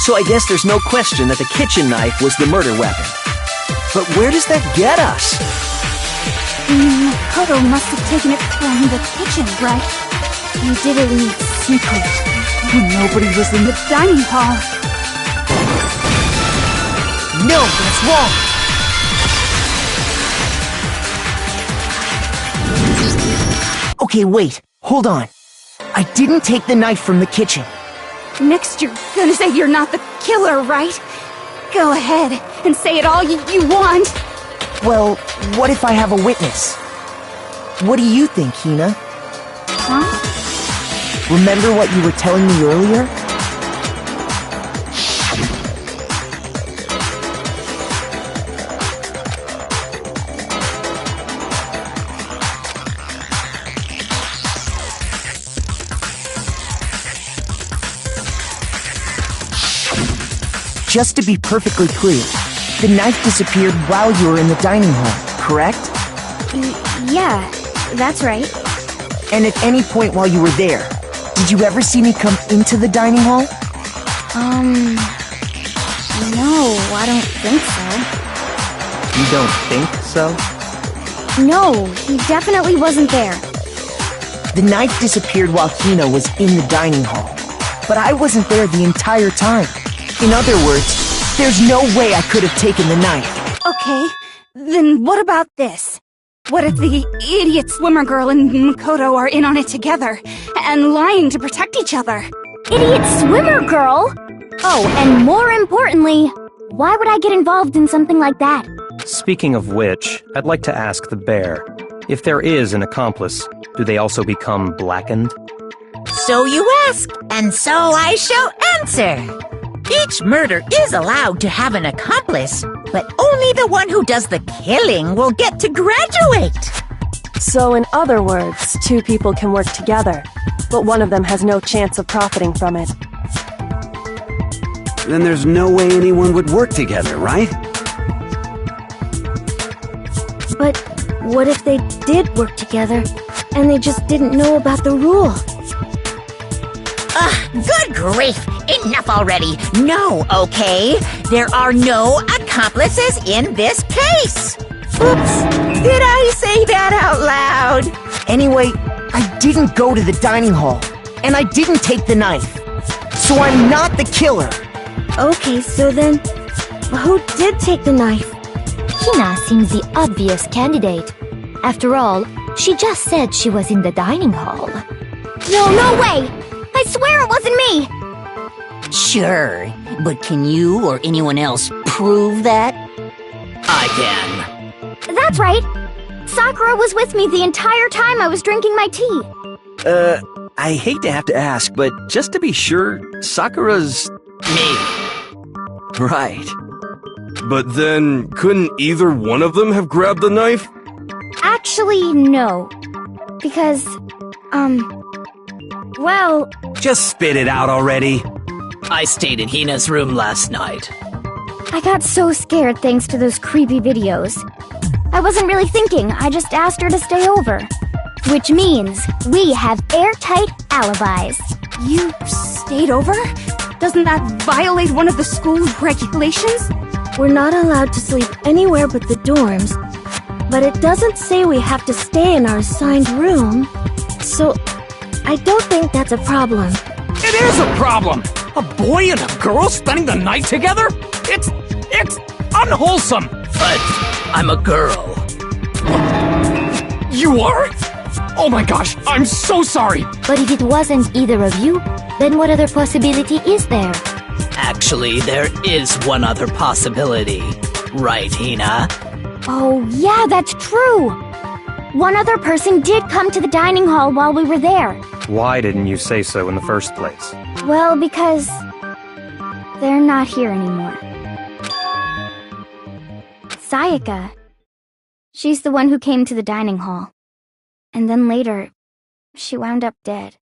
So I guess there's no question that the kitchen knife was the murder weapon. But where does that get us? Makoto must have taken it from the kitchen, right? He did it in secret, when nobody was in the dining hall. No, that's wrong! Okay, wait. Hold on. I didn't take the knife from the kitchen. Next, you're gonna say you're not the killer, right? Go ahead and say it all you want. Well, what if I have a witness? What do you think, Hina? Huh? Remember what you were telling me earlier? Just to be perfectly clear, the knife disappeared while you were in the dining hall, correct? Yeah, that's right. And at any point while you were there, did you ever see me come into the dining hall? No, I don't think so. You don't think so? No, he definitely wasn't there. The knife disappeared while Hina was in the dining hall, but I wasn't there the entire time. In other words, there's no way I could have taken the knife. Okay, then what about this? What if the idiot swimmer girl and Makoto are in on it together, and lying to protect each other? Idiot swimmer girl? Oh, and more importantly, why would I get involved in something like that? Speaking of which, I'd like to ask the bear, if there is an accomplice, do they also become blackened? So you ask, and so I shall answer. Each murder is allowed to have an accomplice, but only the one who does the killing will get to graduate. So in other words, two people can work together, but one of them has no chance of profiting from it. Then there's no way anyone would work together, right? But what if they did work together, and they just didn't know about the rule? Good grief! Enough already! No, okay? There are no accomplices in this case! Oops! Did I say that out loud? Anyway, I didn't go to the dining hall, and I didn't take the knife. So I'm not the killer. Okay, so then, who did take the knife? Hina seems the obvious candidate. After all, she just said she was in the dining hall. No way! I swear it wasn't me! Sure, but can you or anyone else prove that? I can. That's right! Sakura was with me the entire time I was drinking my tea. I hate to have to ask, but just to be sure, Sakura's... Me. Right. But then, couldn't either one of them have grabbed the knife? Actually, no. Because, well... Just spit it out already. I stayed in Hina's room last night. I got so scared thanks to those creepy videos. I wasn't really thinking, I just asked her to stay over. Which means we have airtight alibis. You stayed over? Doesn't that violate one of the school regulations? We're not allowed to sleep anywhere but the dorms, but it doesn't say we have to stay in our assigned room, so I don't think that's a problem. It is a problem! A boy and a girl spending the night together? It's unwholesome! But I'm a girl. You are? Oh my gosh, I'm so sorry! But if it wasn't either of you, then what other possibility is there? Actually, there is one other possibility. Right, Hina? Oh, yeah, that's true! One other person did come to the dining hall while we were there. Why didn't you say so in the first place? Well, because... they're not here anymore. Sayaka. She's the one who came to the dining hall. And then later, she wound up dead.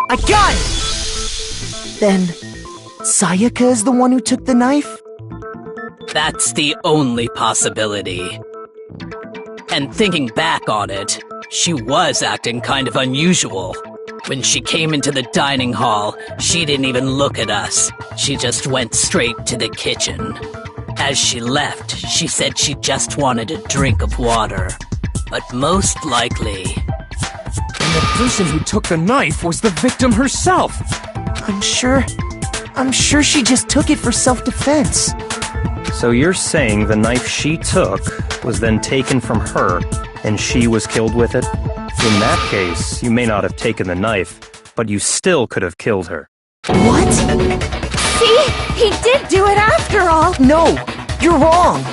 I got it! Then, Sayaka is the one who took the knife? That's the only possibility. And thinking back on it, she was acting kind of unusual. When she came into the dining hall, she didn't even look at us. She just went straight to the kitchen. As she left, she said she just wanted a drink of water. But most likely... And the person who took the knife was the victim herself! I'm sure she just took it for self-defense. So you're saying the knife she took was then taken from her, and she was killed with it? In that case, you may not have taken the knife, but you still could have killed her. What? See? He did do it after all! No! You're wrong!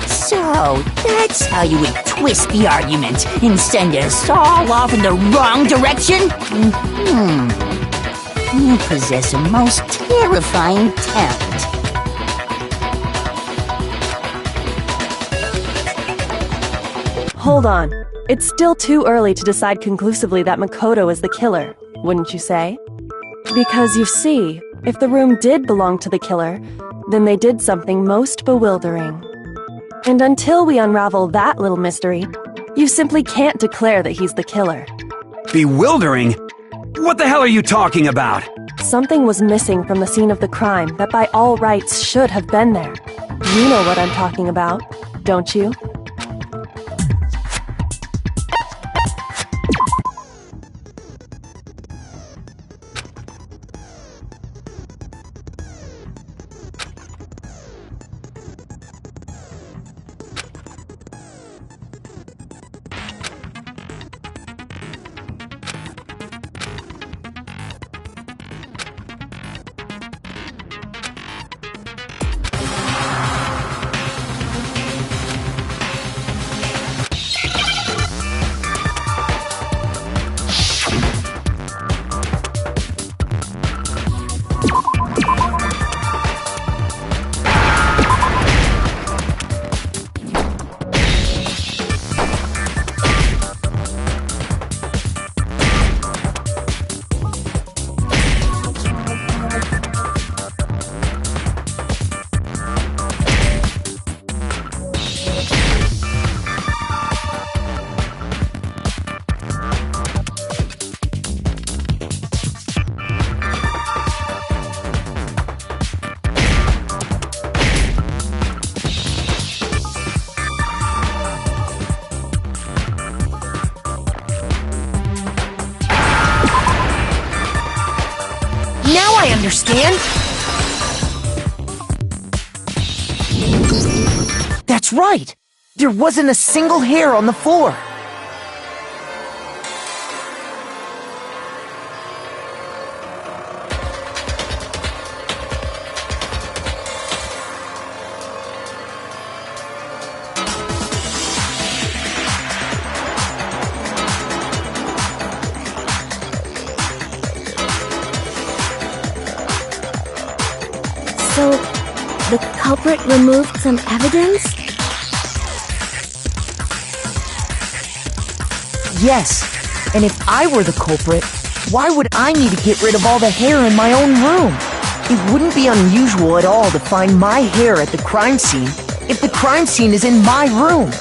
So, that's how you would twist the argument and send us all off in the wrong direction? You possess a most terrifying talent. Hold on. It's still too early to decide conclusively that Makoto is the killer, wouldn't you say? Because you see, if the room did belong to the killer, then they did something most bewildering. And until we unravel that little mystery, you simply can't declare that he's the killer. Bewildering? What the hell are you talking about? Something was missing from the scene of the crime that by all rights should have been there. You know what I'm talking about, don't you? That's right! There wasn't a single hair on the floor! So, the culprit removed some evidence? Yes, and if I were the culprit, why would I need to get rid of all the hair in my own room? It wouldn't be unusual at all to find my hair at the crime scene if the crime scene is in my room.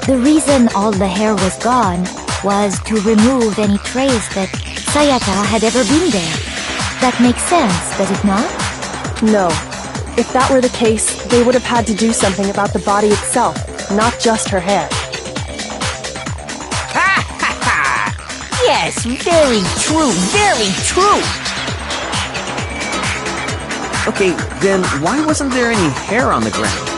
The reason all the hair was gone was to remove any trace that Sayaka had ever been there. That makes sense, does it not? No. If that were the case, they would have had to do something about the body itself, not just her hair. Yes, very true, very true. Okay, then why wasn't there any hair on the ground?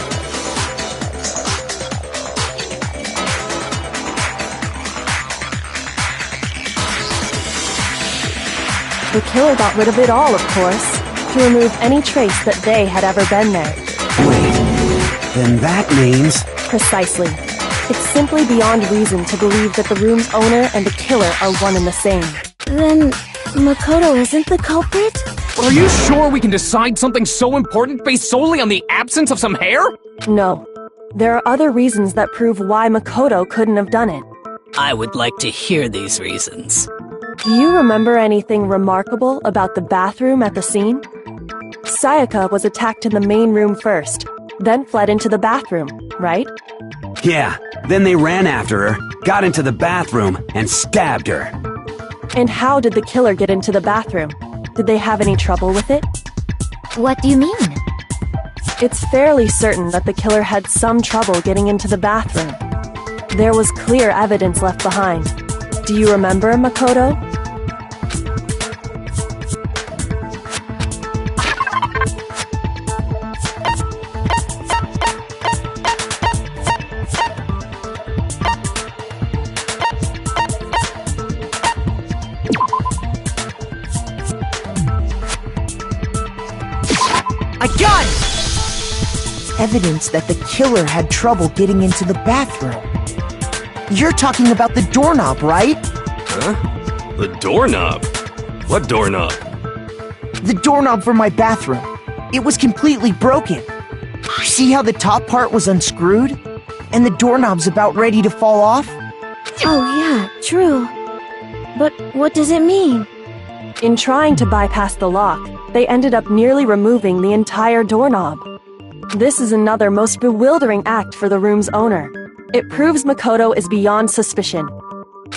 The killer got rid of it all, of course, to remove any trace that they had ever been there. Wait, then that means... Precisely. It's simply beyond reason to believe that the room's owner and the killer are one and the same. Then, Makoto isn't the culprit? Are you sure we can decide something so important based solely on the absence of some hair? No. There are other reasons that prove why Makoto couldn't have done it. I would like to hear these reasons. Do you remember anything remarkable about the bathroom at the scene? Sayaka was attacked in the main room first, then fled into the bathroom, right? Yeah, then they ran after her, got into the bathroom, and stabbed her. And how did the killer get into the bathroom? Did they have any trouble with it? What do you mean? It's fairly certain that the killer had some trouble getting into the bathroom. There was clear evidence left behind. Do you remember, Makoto? I got it! Evidence that the killer had trouble getting into the bathroom. You're talking about the doorknob, right? Huh? The doorknob? What doorknob? The doorknob for my bathroom. It was completely broken. See how the top part was unscrewed? And the doorknob's about ready to fall off? Oh yeah, true. But what does it mean? In trying to bypass the lock, they ended up nearly removing the entire doorknob. This is another most bewildering act for the room's owner. It proves Makoto is beyond suspicion.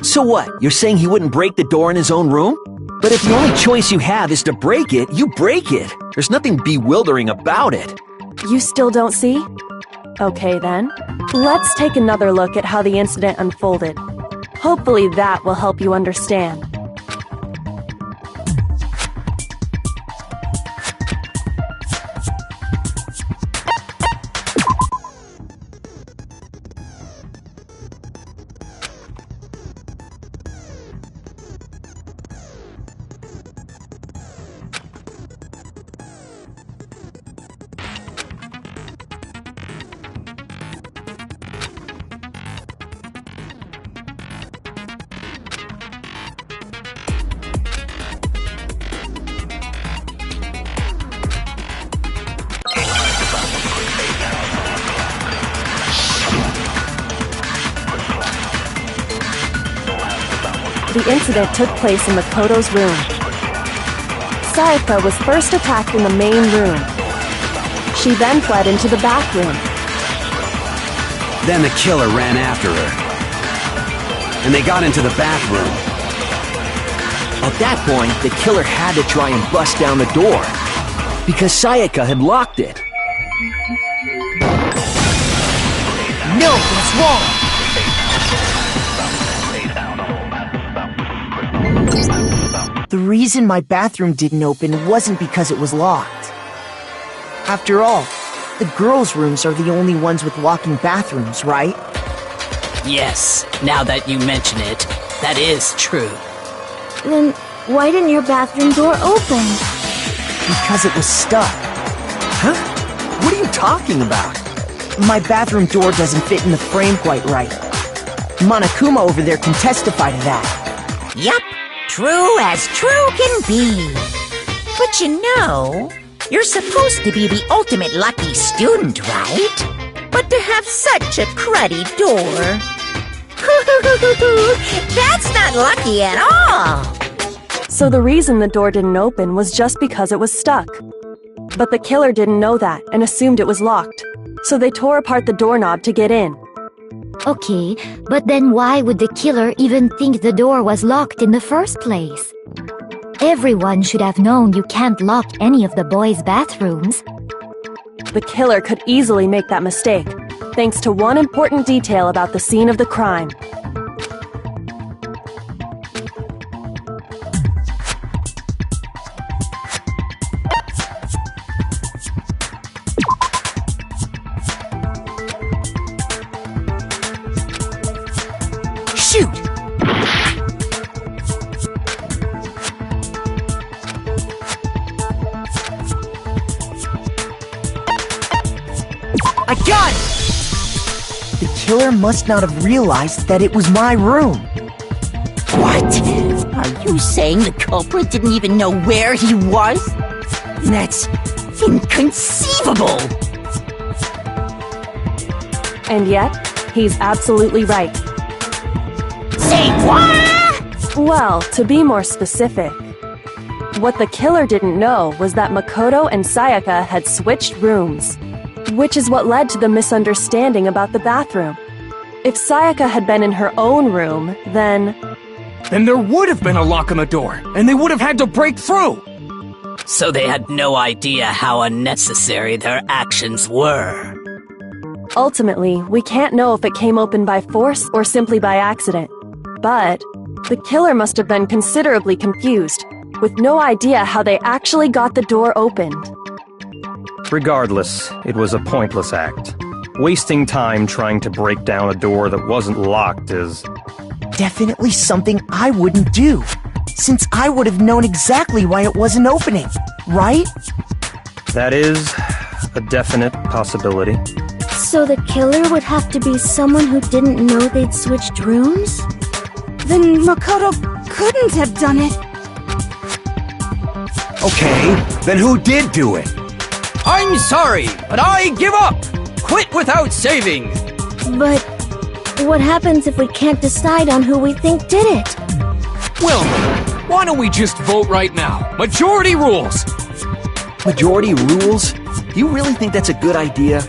So what? You're saying he wouldn't break the door in his own room? But if the only choice you have is to break it, you break it. There's nothing bewildering about it. You still don't see? Okay then. Let's take another look at how the incident unfolded. Hopefully that will help you understand. The incident took place in Makoto's room. Sayaka was first attacked in the main room. She then fled into the bathroom. Then the killer ran after her. And they got into the bathroom. At that point, the killer had to try and bust down the door, because Sayaka had locked it. No, that's wrong! The reason my bathroom didn't open wasn't because it was locked. After all, the girls' rooms are the only ones with walking bathrooms, right? Yes, now that you mention it, that is true. Then why didn't your bathroom door open? Because it was stuck. Huh? What are you talking about? My bathroom door doesn't fit in the frame quite right. Monokuma over there can testify to that. Yup, true as true can be. But you know, you're supposed to be the ultimate lucky student, right? But to have such a cruddy door... That's not lucky at all! So the reason the door didn't open was just because it was stuck. But the killer didn't know that and assumed it was locked. So they tore apart the doorknob to get in. Okay, but then why would the killer even think the door was locked in the first place? Everyone should have known you can't lock any of the boys' bathrooms. The killer could easily make that mistake, thanks to one important detail about the scene of the crime. Shoot! I got it! The killer must not have realized that it was my room. What? Are you saying the culprit didn't even know where he was? That's inconceivable! And yet, he's absolutely right. Say what? Well, to be more specific, what the killer didn't know was that Makoto and Sayaka had switched rooms, which is what led to the misunderstanding about the bathroom. If Sayaka had been in her own room, then there would have been a lock on the door, and they would have had to break through! So they had no idea how unnecessary their actions were. Ultimately, we can't know if it came open by force or simply by accident. But the killer must have been considerably confused, with no idea how they actually got the door opened. Regardless, it was a pointless act. Wasting time trying to break down a door that wasn't locked is... Definitely something I wouldn't do, since I would have known exactly why it wasn't opening, right? That is a definite possibility. So the killer would have to be someone who didn't know they'd switched rooms? Then Makoto couldn't have done it. Okay, then who did do it? I'm sorry, but I give up! Quit without saving! But what happens if we can't decide on who we think did it? Well, why don't we just vote right now? Majority rules! Majority rules? Do you really think that's a good idea?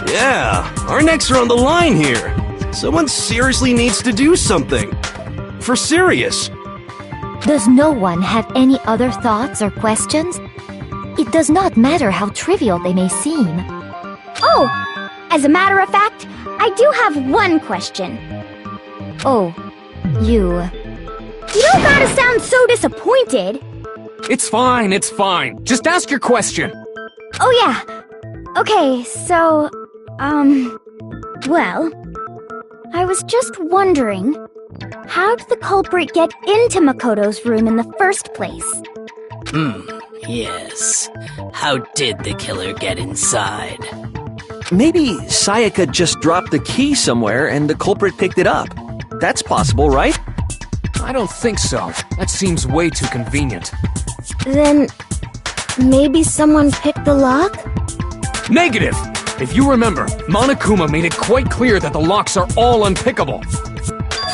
Yeah, our necks are on the line here. Someone seriously needs to do something. For serious. Does no one have any other thoughts or questions? It does not matter how trivial they may seem. Oh, as a matter of fact, I do have one question. Oh, you... You don't gotta sound so disappointed. It's fine, it's fine. Just ask your question. Oh yeah. Okay, so, well, I was just wondering, how did the culprit get into Makoto's room in the first place? Yes. How did the killer get inside? Maybe Sayaka just dropped the key somewhere and the culprit picked it up. That's possible, right? I don't think so. That seems way too convenient. Then, maybe someone picked the lock? Negative! If you remember, Monokuma made it quite clear that the locks are all unpickable.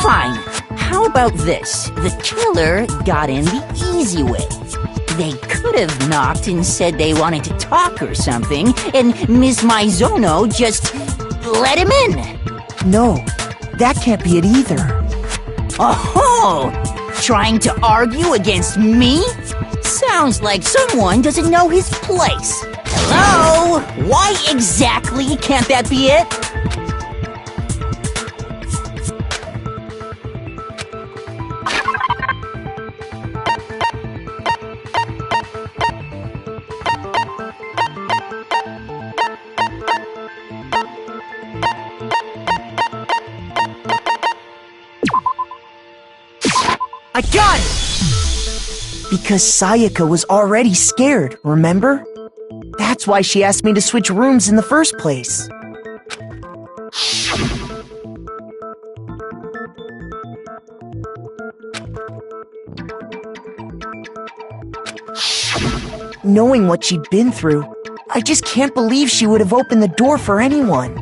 Fine. How about this? The killer got in the easy way. They could have knocked and said they wanted to talk or something, and Ms. Maizono just let him in. No, that can't be it either. Oh, trying to argue against me? Sounds like someone doesn't know his place. Hello? Why exactly can't that be it? I got it! Because Sayaka was already scared, remember? That's why she asked me to switch rooms in the first place. Knowing what she'd been through, I just can't believe she would have opened the door for anyone.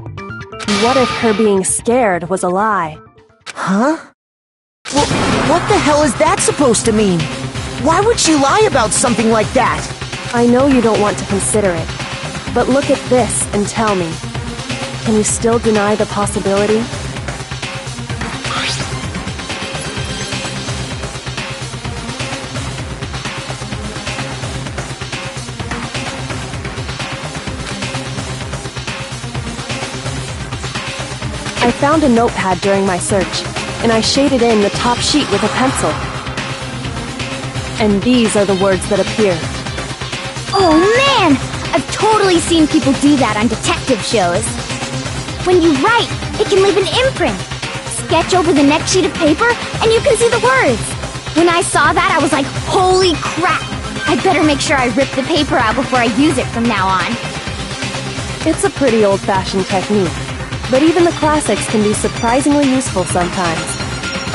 What if her being scared was a lie? Huh? Well, what the hell is that supposed to mean? Why would she lie about something like that? I know you don't want to consider it, but look at this and tell me. Can you still deny the possibility? I found a notepad during my search, and I shaded in the top sheet with a pencil. And these are the words that appear. Oh man! I've totally seen people do that on detective shows. When you write, it can leave an imprint. Sketch over the next sheet of paper, and you can see the words. When I saw that, I was like, holy crap! I'd better make sure I rip the paper out before I use it from now on. It's a pretty old-fashioned technique, but even the classics can be surprisingly useful sometimes.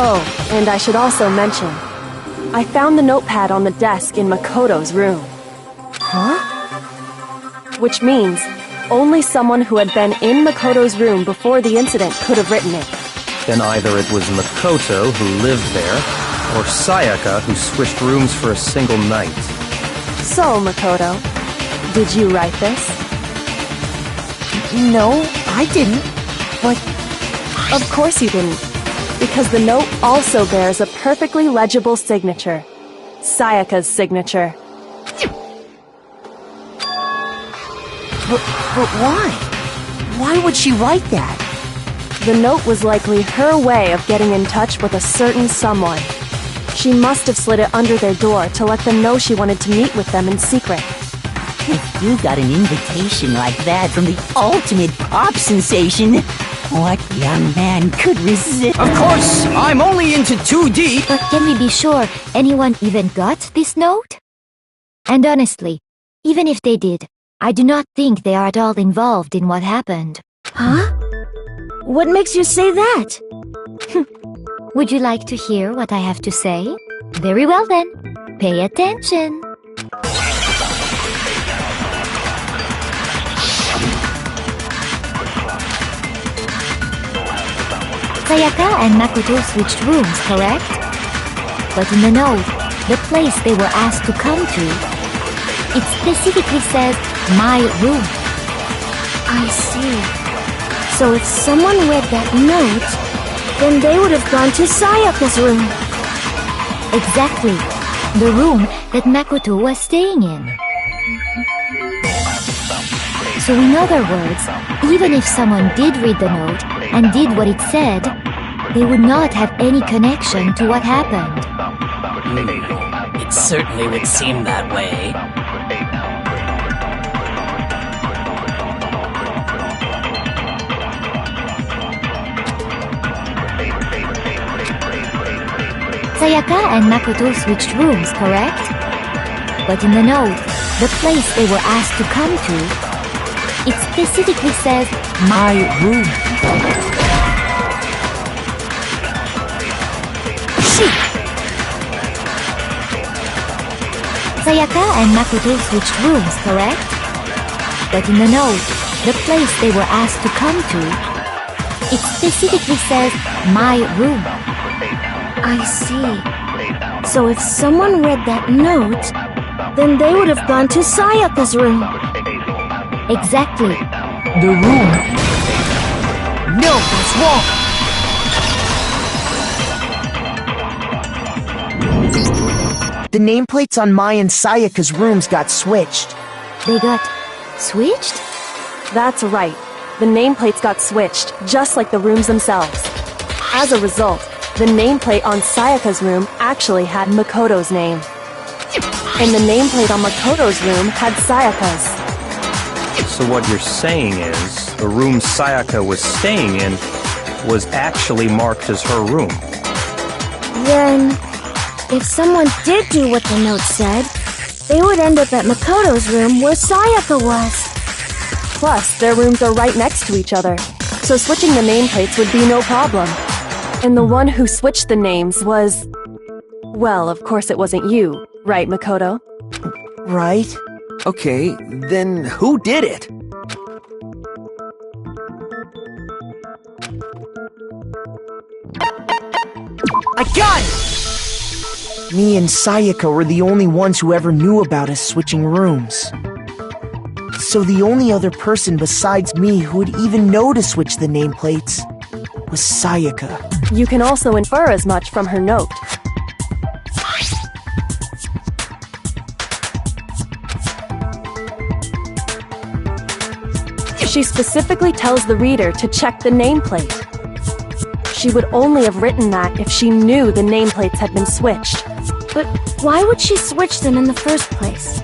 Oh, and I should also mention, I found the notepad on the desk in Makoto's room. Huh? Which means only someone who had been in Makoto's room before the incident could have written it. Then either it was Makoto who lived there, or Sayaka who switched rooms for a single night. So, Makoto, did you write this? No, I didn't. But of course you didn't, because the note also bears a perfectly legible signature. Sayaka's signature. But why? Why would she write that? The note was likely her way of getting in touch with a certain someone. She must have slid it under their door to let them know she wanted to meet with them in secret. If you got an invitation like that from the ultimate pop sensation, what young man could resist? Of course, I'm only into 2D. But can we be sure anyone even got this note? And honestly, even if they did, I do not think they are at all involved in what happened. Huh? What makes you say that? Would you like to hear what I have to say? Very well then. Pay attention. Sayaka and Makoto switched rooms, correct? But in the note, the place they were asked to come to, it specifically says, my room. I see. So if someone read that note, then they would have gone to Sayaka's room. Exactly. The room that Makoto was staying in. So in other words, even if someone did read the note and did what it said, they would not have any connection to what happened. It certainly would seem that way. Sayaka and Makoto switched rooms, correct? But in the note, the place they were asked to come to, it specifically says, my room. Sayaka and Makoto switched rooms, correct? But in the note, the place they were asked to come to, it specifically says, my room. I see. So if someone read that note, then they would have gone to Sayaka's room. Exactly. The room. No, that's wrong. The nameplates on Mai and Sayaka's rooms got switched. They got switched? That's right. The nameplates got switched, just like the rooms themselves. As a result, the nameplate on Sayaka's room actually had Makoto's name. And the nameplate on Makoto's room had Sayaka's. So what you're saying is, the room Sayaka was staying in was actually marked as her room. Then, If someone did do what the note said, they would end up at Makoto's room where Sayaka was. Plus, their rooms are right next to each other, so switching the nameplates would be no problem. And the one who switched the names was... Well, of course it wasn't you, right, Makoto? Right? Okay, then who did it? I got it! Me and Sayaka were the only ones who ever knew about us switching rooms. So the only other person besides me who would even know to switch the nameplates was Sayaka. You can also infer as much from her note. She specifically tells the reader to check the nameplate. She would only have written that if she knew the nameplates had been switched. But why would she switch them in the first place?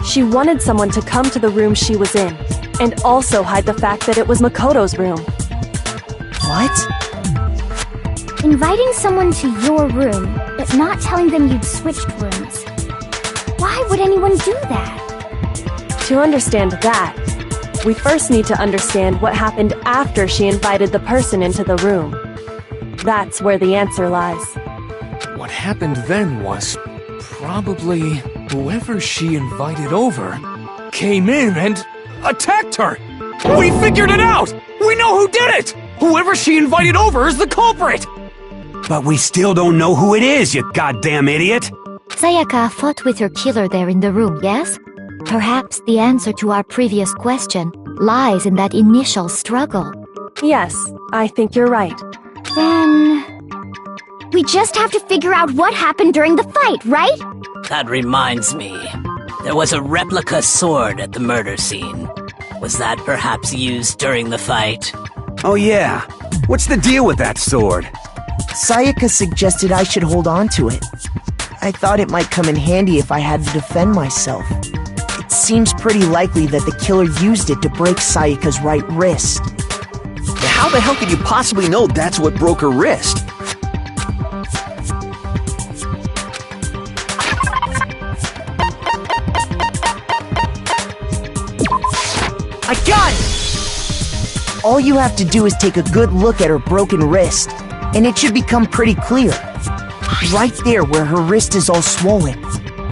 She wanted someone to come to the room she was in, and also hide the fact that it was Makoto's room. What? Inviting someone to your room, but not telling them you'd switched rooms. Why would anyone do that? To understand that, we first need to understand what happened after she invited the person into the room. That's where the answer lies. What happened then was probably whoever she invited over came in and attacked her. We figured it out! We know who did it! Whoever she invited over is the culprit! But we still don't know who it is, you goddamn idiot! Sayaka fought with her killer there in the room, yes? Perhaps the answer to our previous question lies in that initial struggle. Yes, I think you're right. Then... we just have to figure out what happened during the fight, right? That reminds me. There was a replica sword at the murder scene. Was that perhaps used during the fight? Oh yeah. What's the deal with that sword? Sayaka suggested I should hold on to it. I thought it might come in handy if I had to defend myself. It seems pretty likely that the killer used it to break Sayaka's right wrist. How the hell could you possibly know that's what broke her wrist? I got it! All you have to do is take a good look at her broken wrist, and it should become pretty clear. Right there where her wrist is all swollen,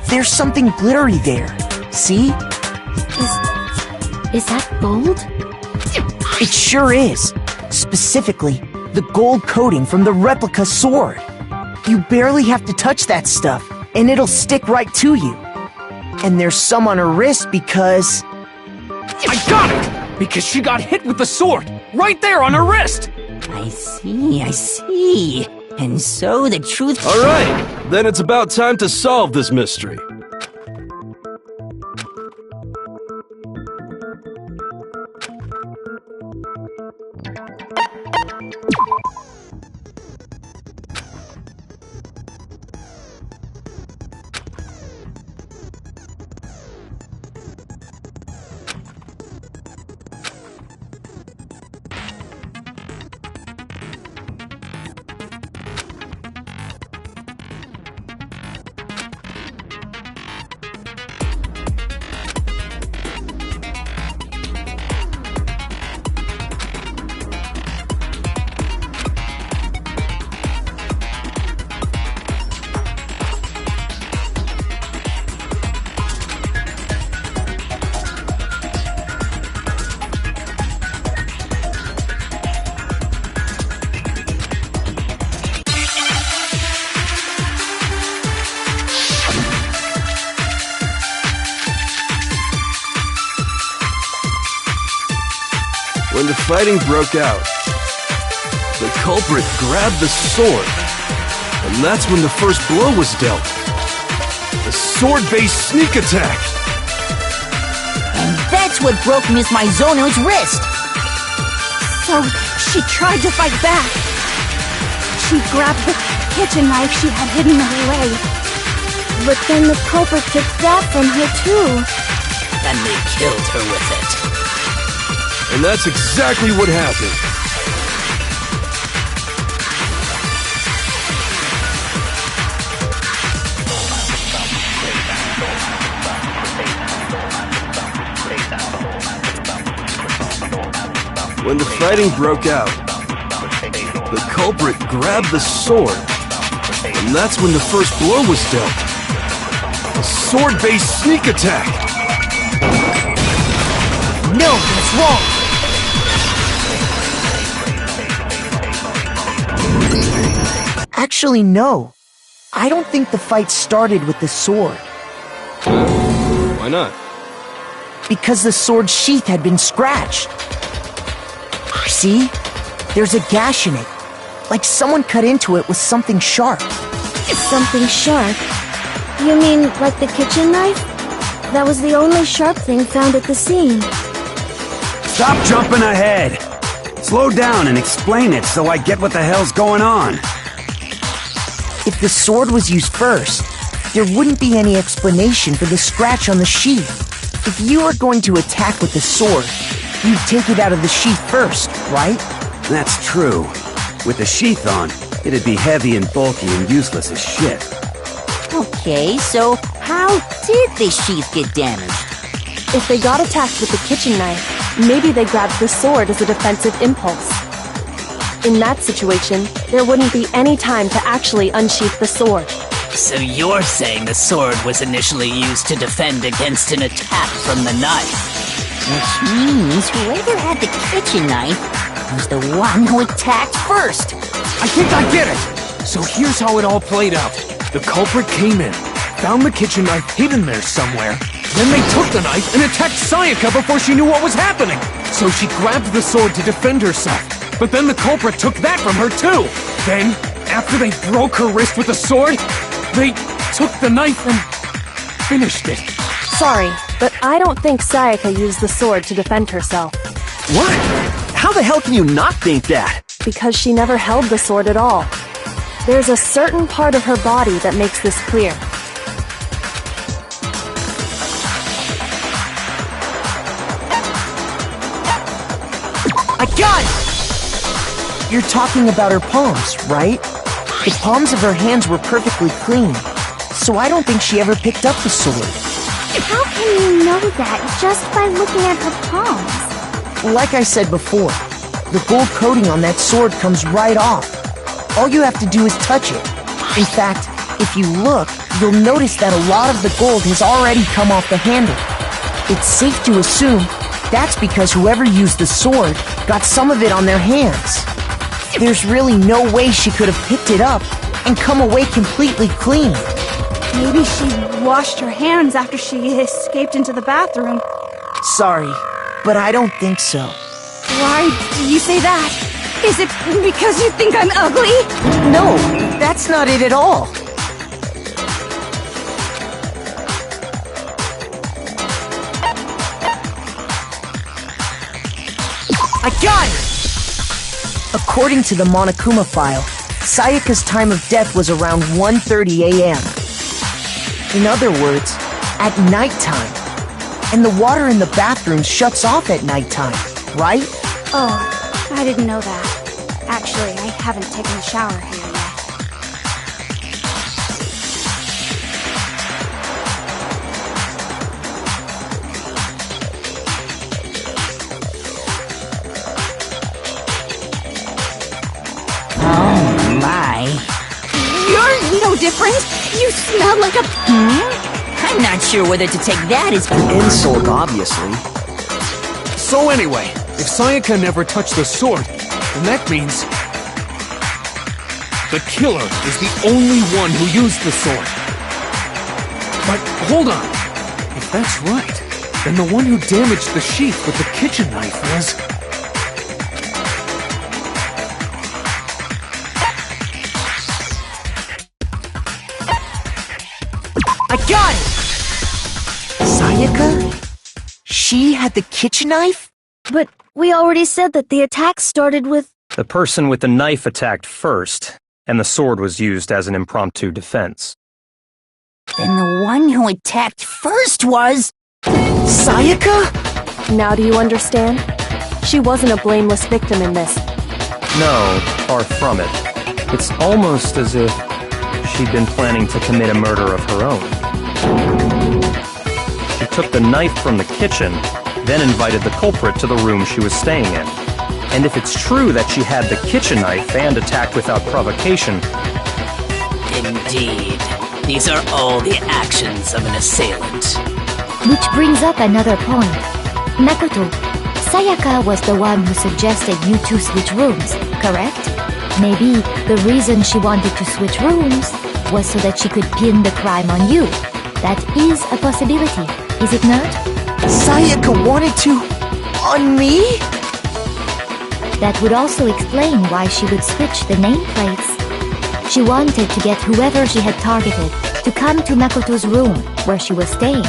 there's something glittery there. See? Is that gold? It sure is. Specifically, the gold coating from the replica sword. You barely have to touch that stuff, and it'll stick right to you. And there's some on her wrist because... I got it! Because she got hit with the sword! Right there on her wrist! I see. And so the truth... Alright, then it's about time to solve this mystery. When the fighting broke out, the culprit grabbed the sword, and that's when the first blow was dealt. The sword-based sneak attack! And that's what broke Miss Mizono's wrist! So, she tried to fight back. She grabbed the kitchen knife she had hidden away. But then the culprit took that from her too. And they killed her with it. And that's exactly what happened. When the fighting broke out, the culprit grabbed the sword, and that's when the first blow was dealt. A sword-based sneak attack! No, that's wrong! Actually, no. I don't think the fight started with the sword. Why not? Because the sword's sheath had been scratched. See? There's a gash in it. Like someone cut into it with something sharp. Something sharp? You mean like the kitchen knife? That was the only sharp thing found at the scene. Stop jumping ahead! Slow down and explain it so I get what the hell's going on. If the sword was used first, there wouldn't be any explanation for the scratch on the sheath. If you are going to attack with the sword, you'd take it out of the sheath first, right? That's true. With the sheath on, it'd be heavy and bulky and useless as shit. Okay, so how did the sheath get damaged? If they got attacked with the kitchen knife, maybe they grabbed the sword as a defensive impulse. In that situation, there wouldn't be any time to actually unsheath the sword. So you're saying the sword was initially used to defend against an attack from the knife? Which means whoever had the kitchen knife was the one who attacked first. I think I get it! So here's how it all played out. The culprit came in, found the kitchen knife hidden there somewhere, then they took the knife and attacked Sayaka before she knew what was happening! So she grabbed the sword to defend herself, but then the culprit took that from her too! Then, after they broke her wrist with the sword, they took the knife and finished it. Sorry, but I don't think Sayaka used the sword to defend herself. What? How the hell can you not think that? Because she never held the sword at all. There's a certain part of her body that makes this clear. I got it! You're talking about her palms, right? The palms of her hands were perfectly clean, so I don't think she ever picked up the sword. How can you know that just by looking at her palms? Like I said before, the gold coating on that sword comes right off. All you have to do is touch it. In fact, if you look, you'll notice that a lot of the gold has already come off the handle. It's safe to assume that's because whoever used the sword got some of it on their hands. There's really no way she could have picked it up and come away completely clean. Maybe she washed her hands after she escaped into the bathroom. Sorry, but I don't think so. Why do you say that? Is it because you think I'm ugly? No, that's not it at all. I got it! According to the Monokuma file, Sayaka's time of death was around 1:30 a.m. In other words, at nighttime. And the water in the bathroom shuts off at nighttime, right? Oh, I didn't know that. Actually, I haven't taken a shower here yet. Oh my. You're no different! You smell like a... I'm not sure whether to take that as Insult, obviously. So anyway, if Sayaka never touched the sword, then that means the killer is the only one who used the sword. But hold on. If that's right, then the one who damaged the sheath with the kitchen knife was... I got it! Sayaka? She had the kitchen knife? But we already said that the attack started with... The person with the knife attacked first, and the sword was used as an impromptu defense. Then the one who attacked first was... Sayaka? Now do you understand? She wasn't a blameless victim in this. No, far from it. It's almost as if she'd been planning to commit a murder of her own. She took the knife from the kitchen, then invited the culprit to the room she was staying in. And if it's true that she had the kitchen knife and attacked without provocation... Indeed. These are all the actions of an assailant. Which brings up another point. Makoto, Sayaka was the one who suggested you two switch rooms, correct? Maybe the reason she wanted to switch rooms was so that she could pin the crime on you. That is a possibility, is it not? Sayaka wanted to... on me? That would also explain why she would switch the nameplates. She wanted to get whoever she had targeted to come to Makoto's room where she was staying.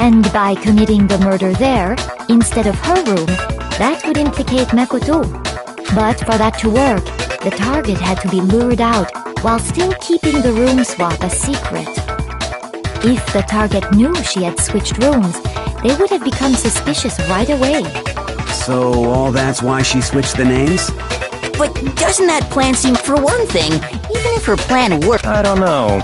And by committing the murder there, instead of her room, that would implicate Makoto. But for that to work, the target had to be lured out while still keeping the room swap a secret. If the target knew she had switched rooms, they would have become suspicious right away. So all that's why she switched the names? But doesn't that plan seem, for one thing, even if her plan worked... I don't know.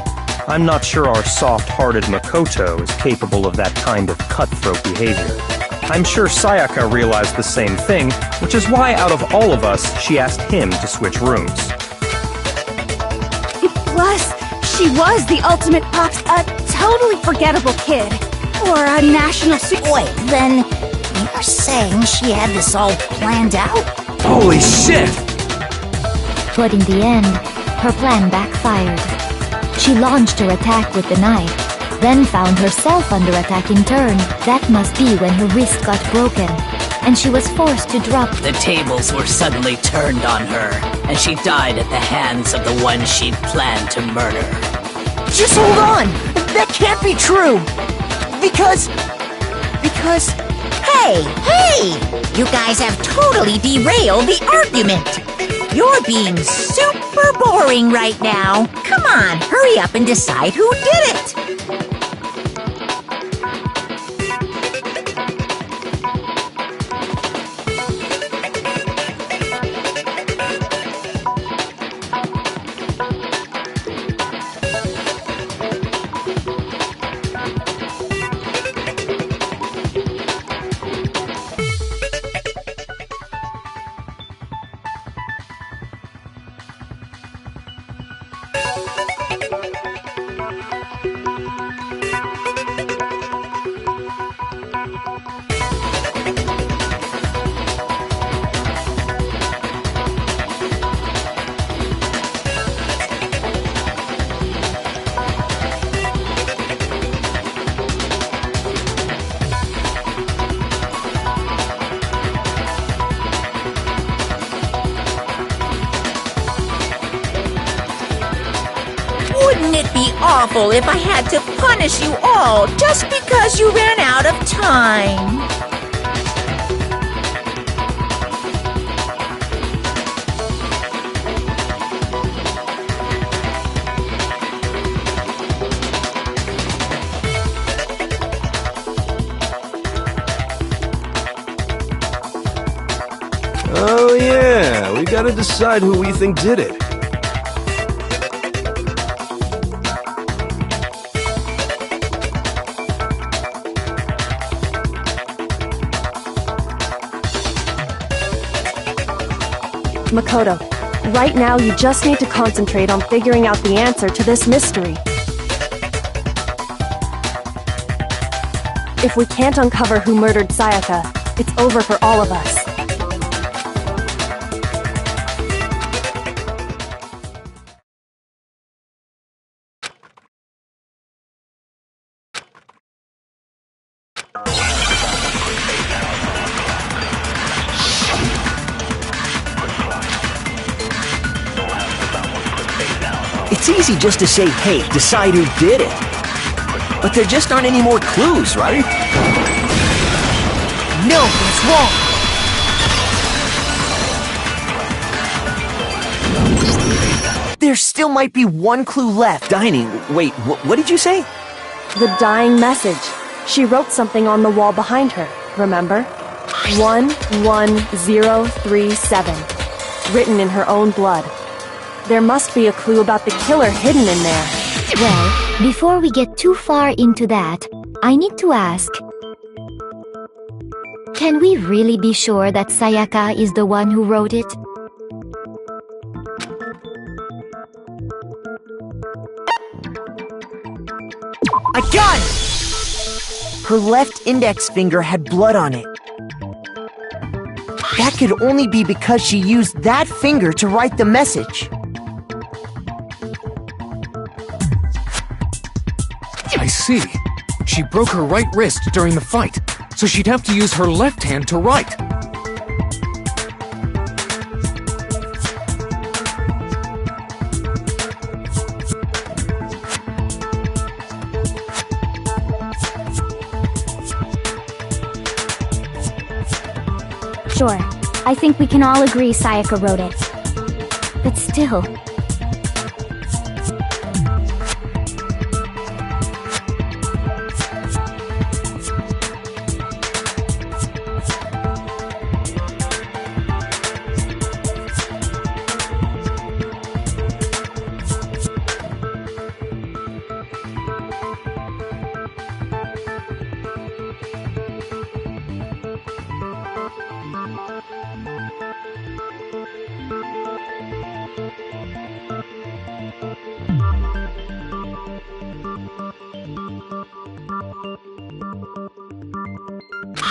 I'm not sure our soft-hearted Makoto is capable of that kind of cutthroat behavior. I'm sure Sayaka realized the same thing, which is why out of all of us, she asked him to switch rooms. Plus, she was the ultimate pops, a totally forgettable kid. Or a national Wait, then you're saying she had this all planned out? Holy shit! But in the end, her plan backfired. She launched her attack with the knife, then found herself under attack in turn. That must be when her wrist got broken, and she was forced to drop. The tables were suddenly turned on her, and she died at the hands of the one she'd planned to murder. Just hold on! That can't be true! Because... Hey! You guys have totally derailed the argument! You're being super boring right now. Come on, hurry up and decide who did it! Wouldn't it be awful if I had to punish you all just because you ran out of time? Oh yeah, we gotta decide who we think did it. Makoto, right now you just need to concentrate on figuring out the answer to this mystery. If we can't uncover who murdered Sayaka, it's over for all of us. It's easy just to say, hey, decide who did it. But there just aren't any more clues, right? No, it's wrong! There still might be one clue left. Dining. Wait, what did you say? The dying message. She wrote something on the wall behind her, remember? 11037. Written in her own blood. There must be a clue about the killer hidden in there. Well, before we get too far into that, I need to ask... Can we really be sure that Sayaka is the one who wrote it? I got it! Her left index finger had blood on it. That could only be because she used that finger to write the message. I see. She broke her right wrist during the fight, so she'd have to use her left hand to write. Sure, I think we can all agree Sayaka wrote it. But still...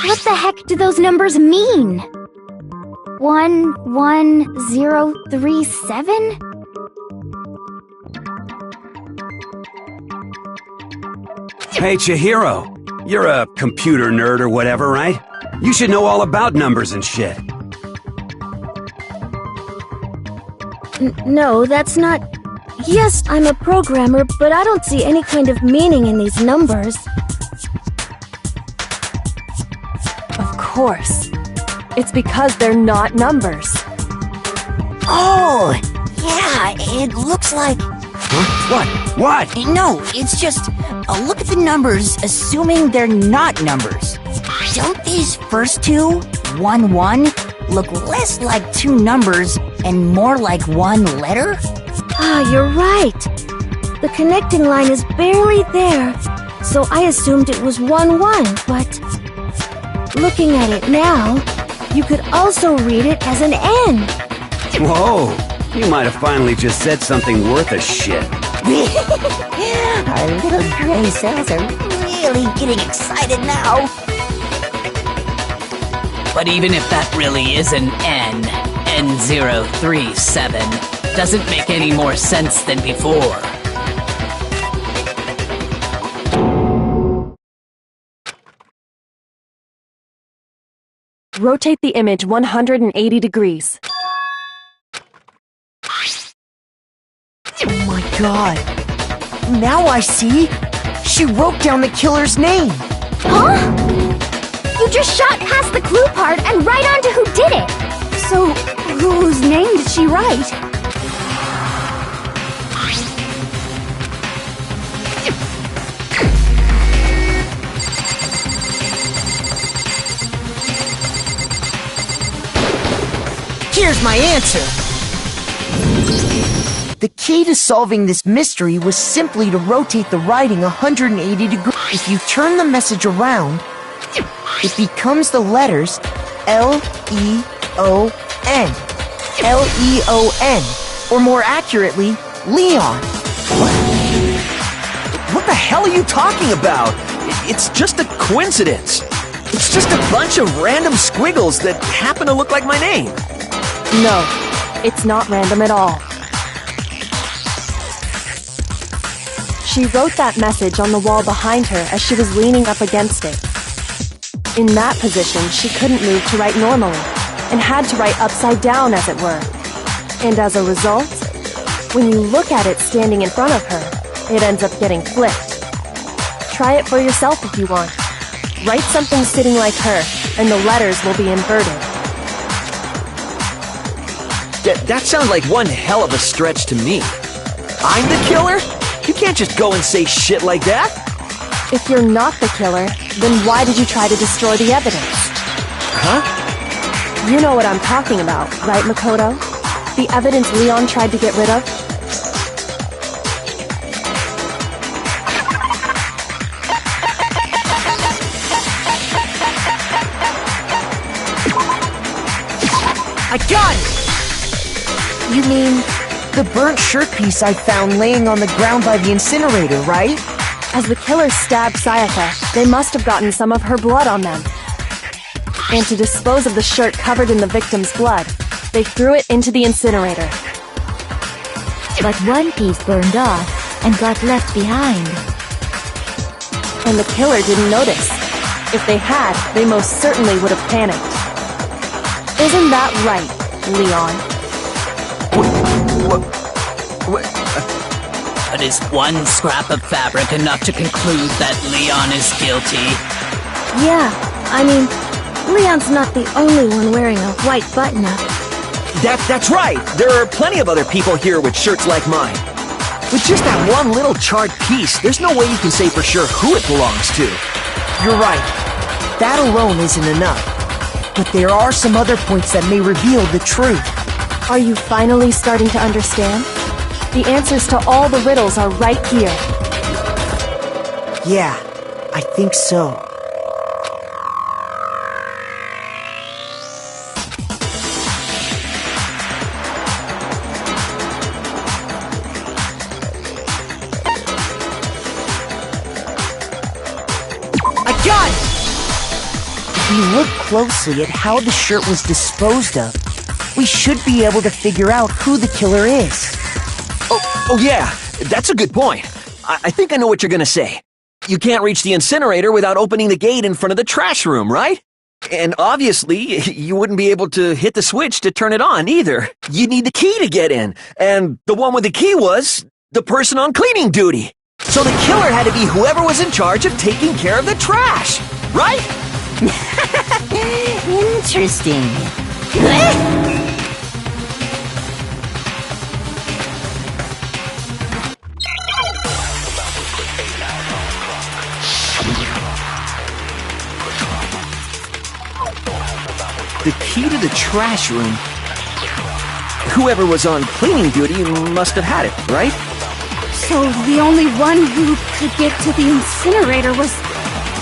What the heck do those numbers mean? 11037? Hey, Chihiro. You're a computer nerd or whatever, right? You should know all about numbers and shit. No, that's not... Yes, I'm a programmer, but I don't see any kind of meaning in these numbers. Of course. It's because they're not numbers. Oh! Yeah, it looks like... Huh? What? No, it's just... look at the numbers, assuming they're not numbers. Don't these first two, 1-1, look less like two numbers and more like one letter? Ah, you're right. The connecting line is barely there, so I assumed it was 1-1, but... Looking at it now, you could also read it as an N. Whoa! You might have finally just said something worth a shit. Our little gray cells are really getting excited now. But even if that really is an N, N037, doesn't make any more sense than before. Rotate the image 180 degrees. Oh my god. Now I see. She wrote down the killer's name. Huh? You just shot past the clue part and right on to who did it. So, whose name did she write? Here's my answer. The key to solving this mystery was simply to rotate the writing 180 degrees. If you turn the message around, it becomes the letters L-E-O-N. L-E-O-N. Or more accurately, Leon. What the hell are you talking about? It's just a coincidence. It's just a bunch of random squiggles that happen to look like my name. No, it's not random at all. She wrote that message on the wall behind her as she was leaning up against it. In that position, she couldn't move to write normally, and had to write upside down, as it were. And as a result, when you look at it standing in front of her, it ends up getting flipped. Try it for yourself if you want. Write something sitting like her, and the letters will be inverted. That sounds like one hell of a stretch to me. I'm the killer? You can't just go and say shit like that. If you're not the killer, then why did you try to destroy the evidence? Huh? You know what I'm talking about, right, Makoto? The evidence Leon tried to get rid of? I got it! You mean the burnt shirt piece I found laying on the ground by the incinerator, right? As the killer stabbed Sayaka, they must have gotten some of her blood on them. And to dispose of the shirt covered in the victim's blood, they threw it into the incinerator. But one piece burned off and got left behind. And the killer didn't notice. If they had, they most certainly would have panicked. Isn't that right, Leon? But is one scrap of fabric enough to conclude that Leon is guilty? Yeah, I mean, Leon's not the only one wearing a white button-up. That's right! There are plenty of other people here with shirts like mine. With just that one little charred piece, there's no way you can say for sure who it belongs to. You're right. That alone isn't enough. But there are some other points that may reveal the truth. Are you finally starting to understand? The answers to all the riddles are right here. Yeah, I think so. I got it! If we look closely at how the shirt was disposed of, we should be able to figure out who the killer is. Oh yeah, that's a good point. I think I know what you're gonna say. You can't reach the incinerator without opening the gate in front of the trash room, right? And obviously, you wouldn't be able to hit the switch to turn it on either. You'd need the key to get in, and the one with the key was the person on cleaning duty. So the killer had to be whoever was in charge of taking care of the trash, right? Interesting. The key to the trash room. Whoever was on cleaning duty must have had it, right? So the only one who could get to the incinerator was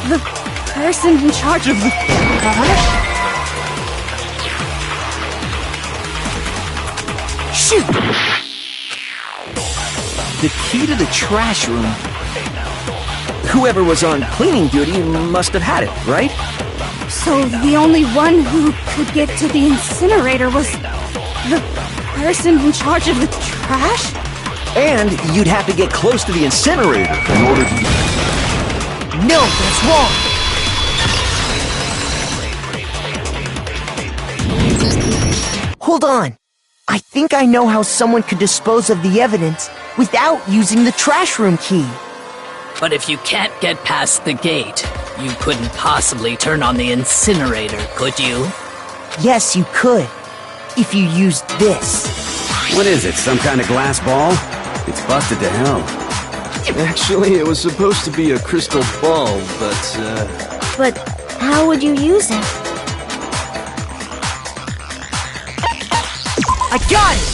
the person in charge of the trash? Shoot! The key to the trash room. Whoever was on cleaning duty must have had it, right? So the only one who could get to the incinerator was the person in charge of the trash? And you'd have to get close to the incinerator in order to... No, that's wrong! Hold on. I think I know how someone could dispose of the evidence without using the trash room key. But if you can't get past the gate, you couldn't possibly turn on the incinerator, could you? Yes, you could. If you used this. What is it, some kind of glass ball? It's busted to hell. Actually, it was supposed to be a crystal ball, but, But how would you use it? I got it!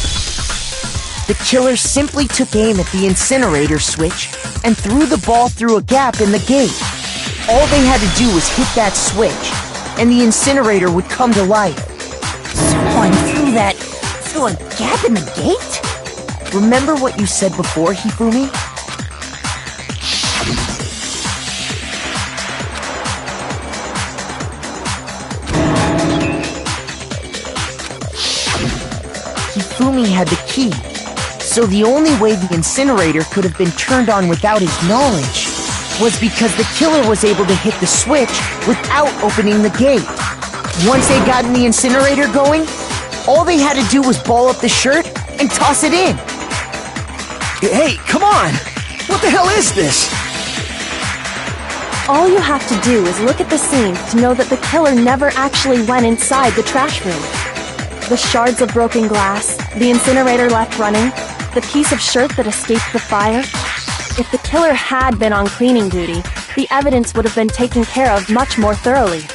The killer simply took aim at the incinerator switch and threw the ball through a gap in the gate. All they had to do was hit that switch, and the incinerator would come to life. Someone threw a gap in the gate? Remember what you said before, Hifumi? Hifumi had the key, so the only way the incinerator could have been turned on without his knowledge was because the killer was able to hit the switch without opening the gate. Once they got the incinerator going, all they had to do was ball up the shirt and toss it in. Hey, come on! What the hell is this? All you have to do is look at the scene to know that the killer never actually went inside the trash room. The shards of broken glass, the incinerator left running, the piece of shirt that escaped the fire. If the killer had been on cleaning duty, the evidence would have been taken care of much more thoroughly.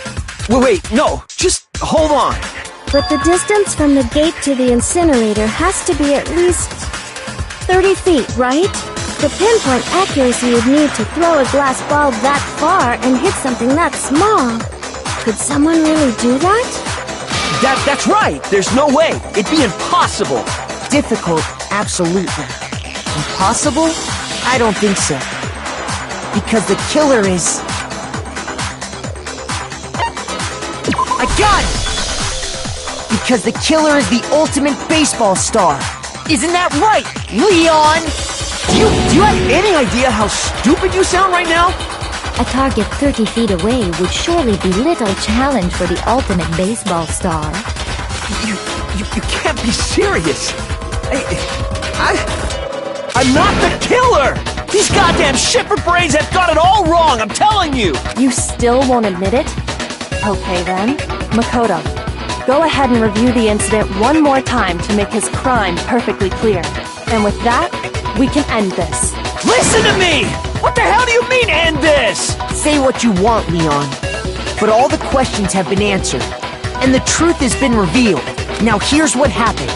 Wait, no, just hold on. But the distance from the gate to the incinerator has to be at least 30 feet, right? The pinpoint accuracy you'd need to throw a glass ball that far and hit something that small. Could someone really do that? That's right! There's no way! It'd be impossible! Difficult, absolutely. Impossible? I don't think so. Because the killer is... I got it! Because the killer is the ultimate baseball star. Isn't that right, Leon? Do you have any idea how stupid you sound right now? A target 30 feet away would surely be little challenge for the ultimate baseball star. You can't be serious! I'm not the killer! These goddamn shipper brains have got it all wrong, I'm telling you! You still won't admit it? Okay then. Makoto, go ahead and review the incident one more time to make his crime perfectly clear. And with that, we can end this. Listen to me! What the hell do you mean, end this? Say what you want, Leon. But all the questions have been answered. And the truth has been revealed. Now here's what happened.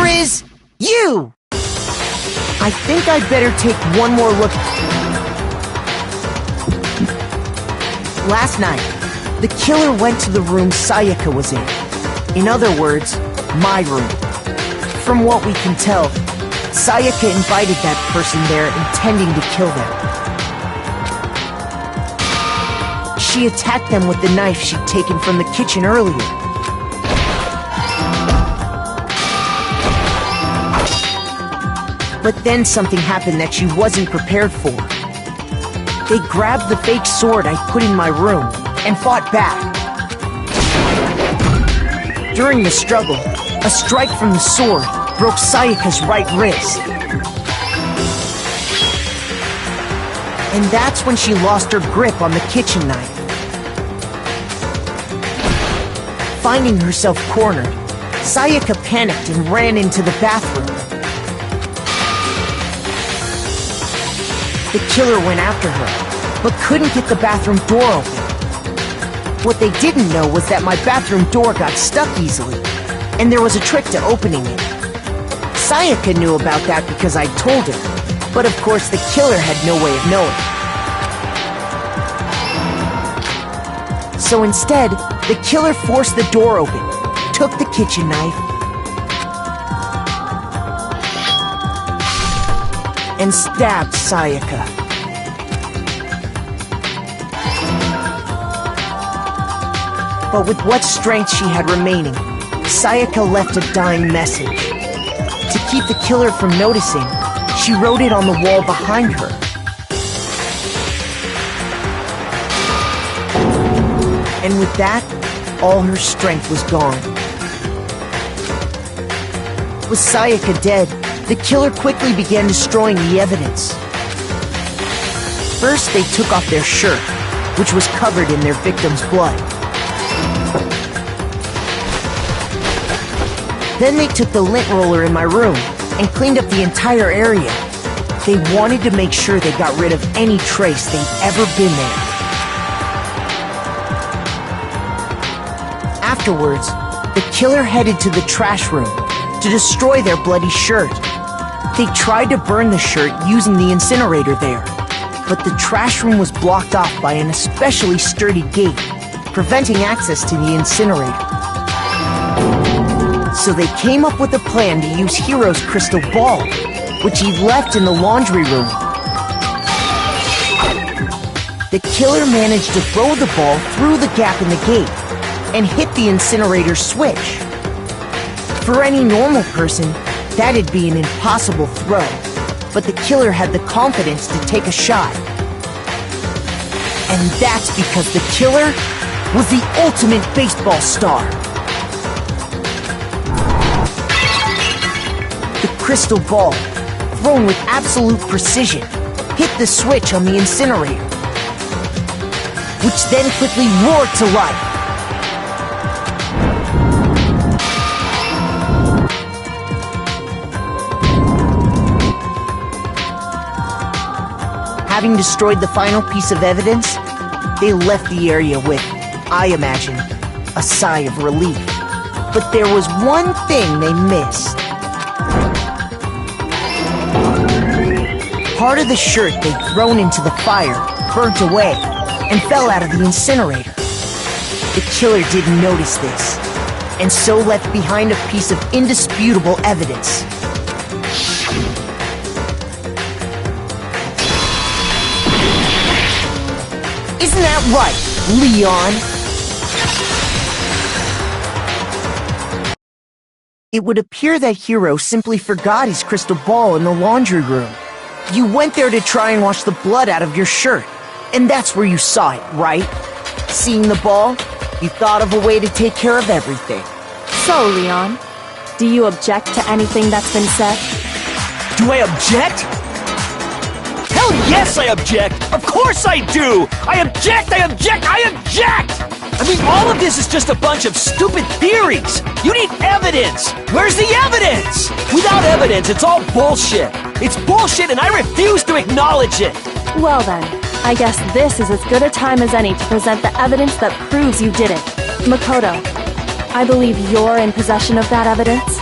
answer is you! I think I'd better take one more look. Last night, the killer went to the room Sayaka was in. In other words, my room. From what we can tell, Sayaka invited that person there intending to kill them. She attacked them with the knife she'd taken from the kitchen earlier. But then something happened that she wasn't prepared for. They grabbed the fake sword I put in my room and fought back. During the struggle, a strike from the sword broke Sayaka's right wrist. And that's when she lost her grip on the kitchen knife. Finding herself cornered, Sayaka panicked and ran into the bathroom. The killer went after her, but couldn't get the bathroom door open. What they didn't know was that my bathroom door got stuck easily, and there was a trick to opening it. Sayaka knew about that because I told her, but of course the killer had no way of knowing. So instead, the killer forced the door open, took the kitchen knife, and stabbed Sayaka. But with what strength she had remaining, Sayaka left a dying message. To keep the killer from noticing, she wrote it on the wall behind her. And with that, all her strength was gone. With Sayaka dead, the killer quickly began destroying the evidence. First, they took off their shirt, which was covered in their victim's blood. Then they took the lint roller in my room and cleaned up the entire area. They wanted to make sure they got rid of any trace they'd ever been there. Afterwards, the killer headed to the trash room to destroy their bloody shirt. They tried to burn the shirt using the incinerator there, but the trash room was blocked off by an especially sturdy gate, preventing access to the incinerator. So they came up with a plan to use Hiro's crystal ball, which he'd left in the laundry room. The killer managed to throw the ball through the gap in the gate and hit the incinerator switch. For any normal person, that'd be an impossible throw, but the killer had the confidence to take a shot. And that's because the killer was the ultimate baseball star. The crystal ball, thrown with absolute precision, hit the switch on the incinerator, which then quickly roared to life. Having destroyed the final piece of evidence, they left the area with, I imagine, a sigh of relief. But there was one thing they missed. Part of the shirt they'd thrown into the fire burnt away and fell out of the incinerator. The killer didn't notice this, and so left behind a piece of indisputable evidence. Isn't that right, Leon? It would appear that Hiro simply forgot his crystal ball in the laundry room. You went there to try and wash the blood out of your shirt, and that's where you saw it, right? Seeing the ball, you thought of a way to take care of everything. So, Leon, do you object to anything that's been said? Do I object? Hell yes, I object! Of course I do! I object! I object! I object! I mean, all of this is just a bunch of stupid theories! You need evidence! Where's the evidence? Without evidence, it's all bullshit! It's bullshit and I refuse to acknowledge it! Well then, I guess this is as good a time as any to present the evidence that proves you did it. Makoto, I believe you're in possession of that evidence?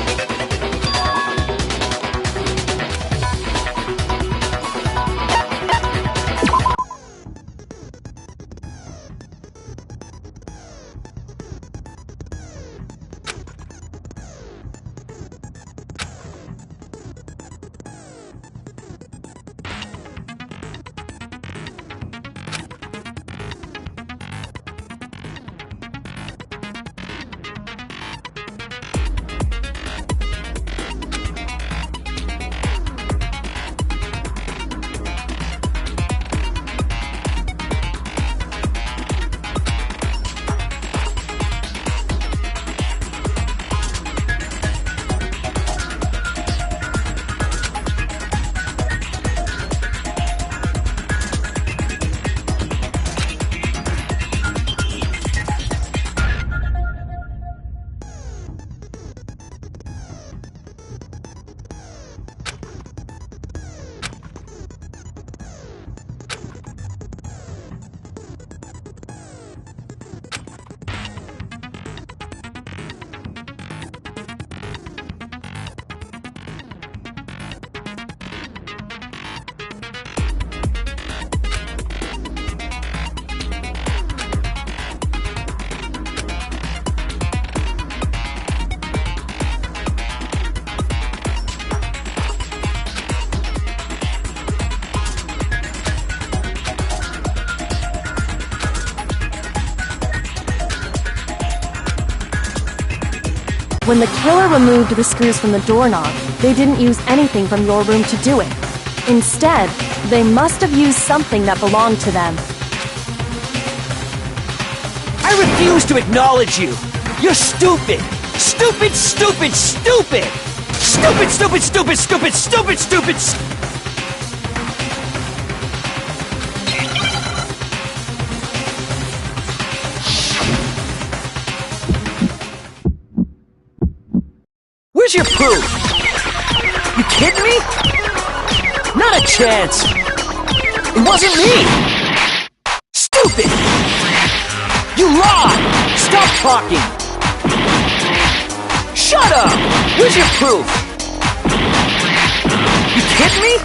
When the killer removed the screws from the doorknob, they didn't use anything from your room to do it. Instead, they must have used something that belonged to them. I refuse to acknowledge you! You're stupid! Stupid, stupid, stupid! Stupid, stupid, stupid, stupid, stupid, stupid, Where's your proof? You kidding me? Not a chance! It wasn't me! Stupid! You lied! Stop talking! Shut up! Where's your proof? You kidding me?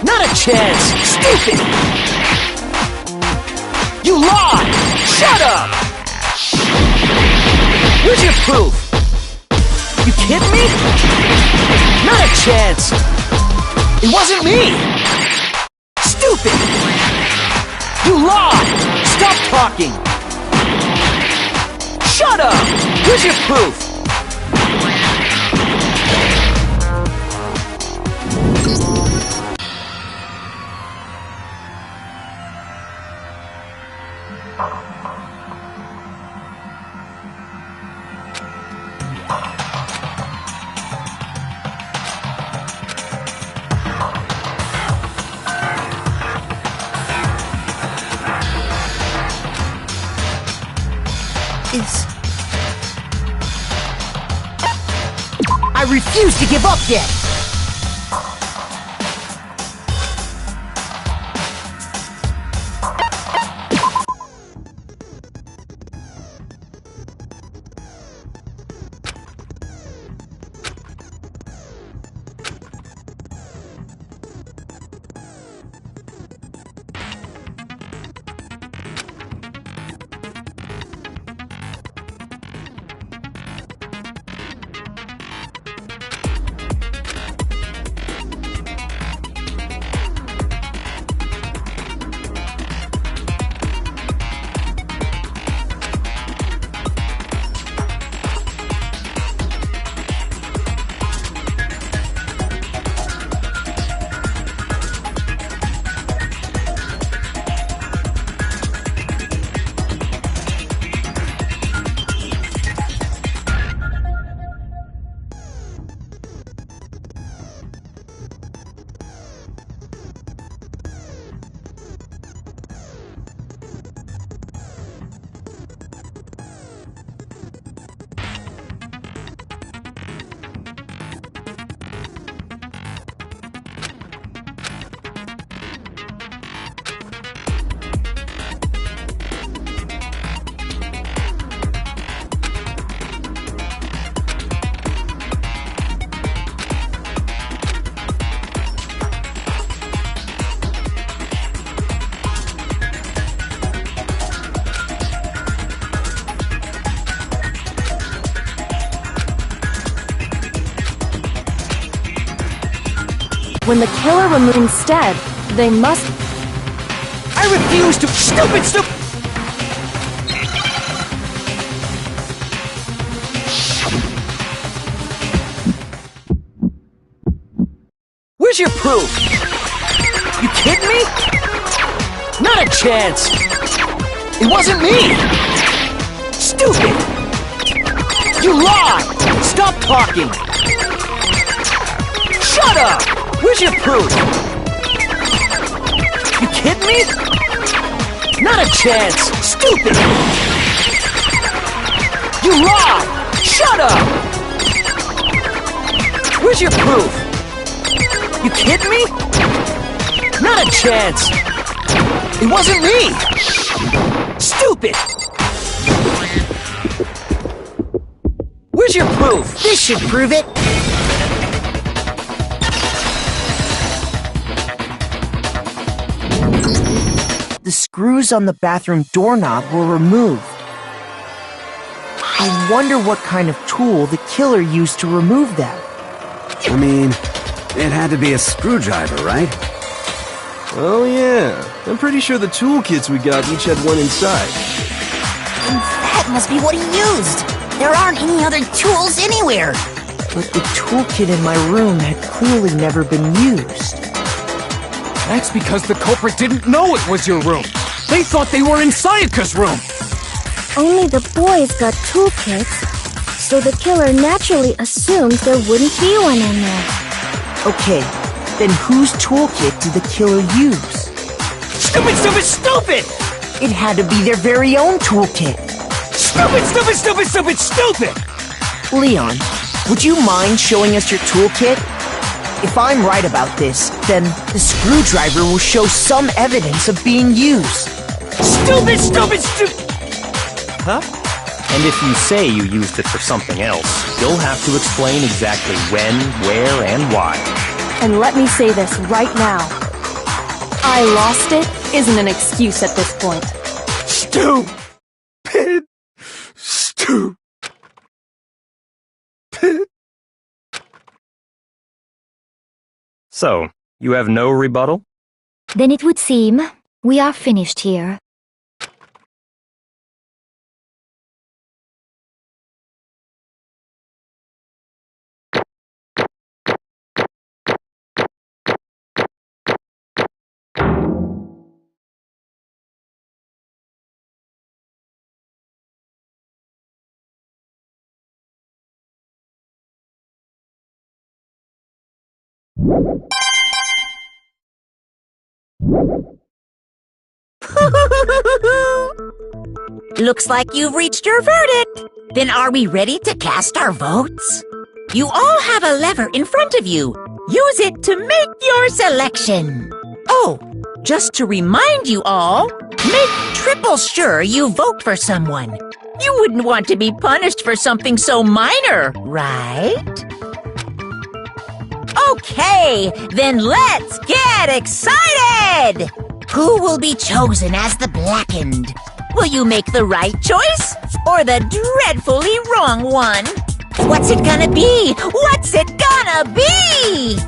Not a chance! Stupid! You lied! Shut up! Where's your proof? You kidding me? Not a chance! It wasn't me! Stupid! You lied! Stop talking! Shut up! Where's your proof? I refuse to give up yet! When the killer removed instead, they must... I refuse to... Stupid, stupid... Where's your proof? You kidding me? Not a chance! It wasn't me! Stupid! You lied! Stop talking! Shut up! Where's your proof? You kidding me? Not a chance! Stupid! You lied! Shut up! Where's your proof? You kidding me? Not a chance! It wasn't me! Stupid! Where's your proof? This should prove it! The screws on the bathroom doorknob were removed. I wonder what kind of tool the killer used to remove them. I mean, it had to be a screwdriver, right? Oh yeah, I'm pretty sure the toolkits we got each had one inside. And that must be what he used! There aren't any other tools anywhere. But the toolkit in my room had clearly never been used. That's because the culprit didn't know it was your room. They thought they were in Sayaka's room. Only the boys got toolkits, so the killer naturally assumed there wouldn't be one in there. Okay, then whose toolkit did the killer use? Stupid, stupid, stupid! It had to be their very own toolkit. Stupid, stupid, stupid, stupid, stupid! Leon, would you mind showing us your toolkit? If I'm right about this, then the screwdriver will show some evidence of being used. Stupid, stupid, stupid! Huh? And if you say you used it for something else, you'll have to explain exactly when, where, and why. And let me say this right now. I lost it isn't an excuse at this point. Stupid. Stupid. So, you have no rebuttal? Then it would seem we are finished here. Looks like you've reached your verdict. Then are we ready to cast our votes? You all have a lever in front of you. Use it to make your selection. Oh, just to remind you all, make triple sure you vote for someone. You wouldn't want to be punished for something so minor, right? Okay, then let's get excited! Who will be chosen as the Blackened? Will you make the right choice or the dreadfully wrong one? What's it gonna be? What's it gonna be?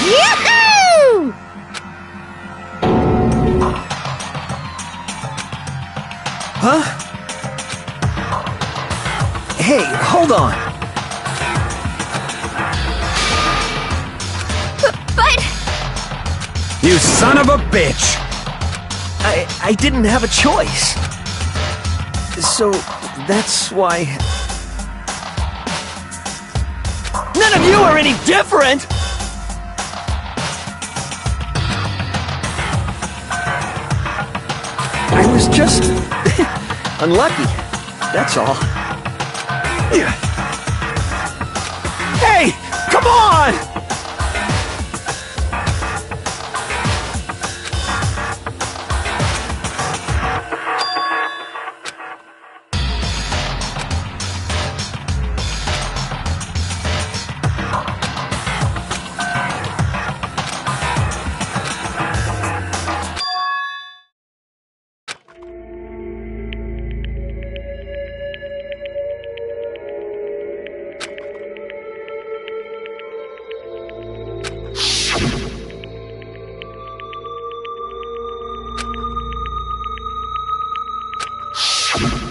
Yahoo! Huh? Hey, hold on. But... You son of a bitch! I didn't have a choice. So, that's why... None of you are any different! I was just... unlucky. That's all. Hey! Come on!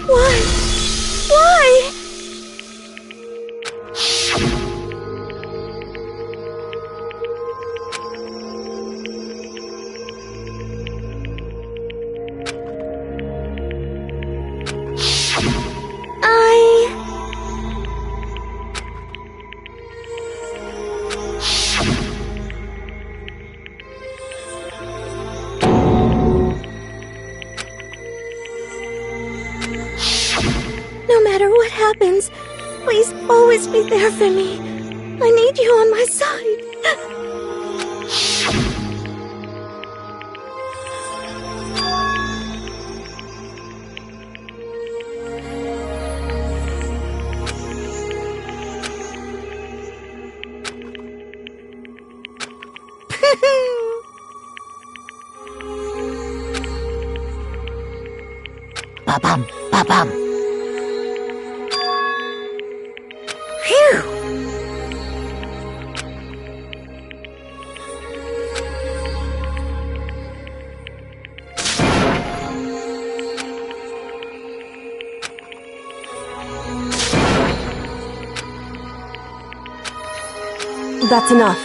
Why? No matter what happens, please always be there for me. I need you on my side. Ba-bum, ba-bum. Phew! That's enough.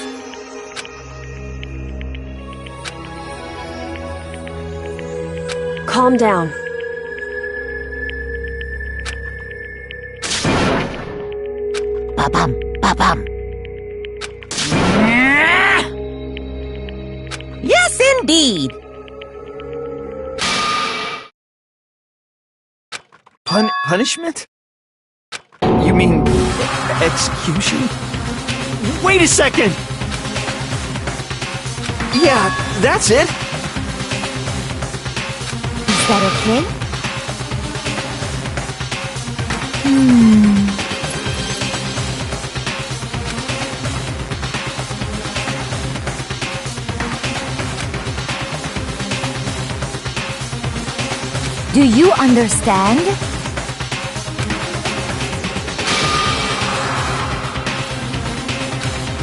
Calm down. Ba-bum, ba-bum. Yes, indeed. Punishment? You mean execution? Wait a second! Yeah, that's it. Is that okay? Do you understand?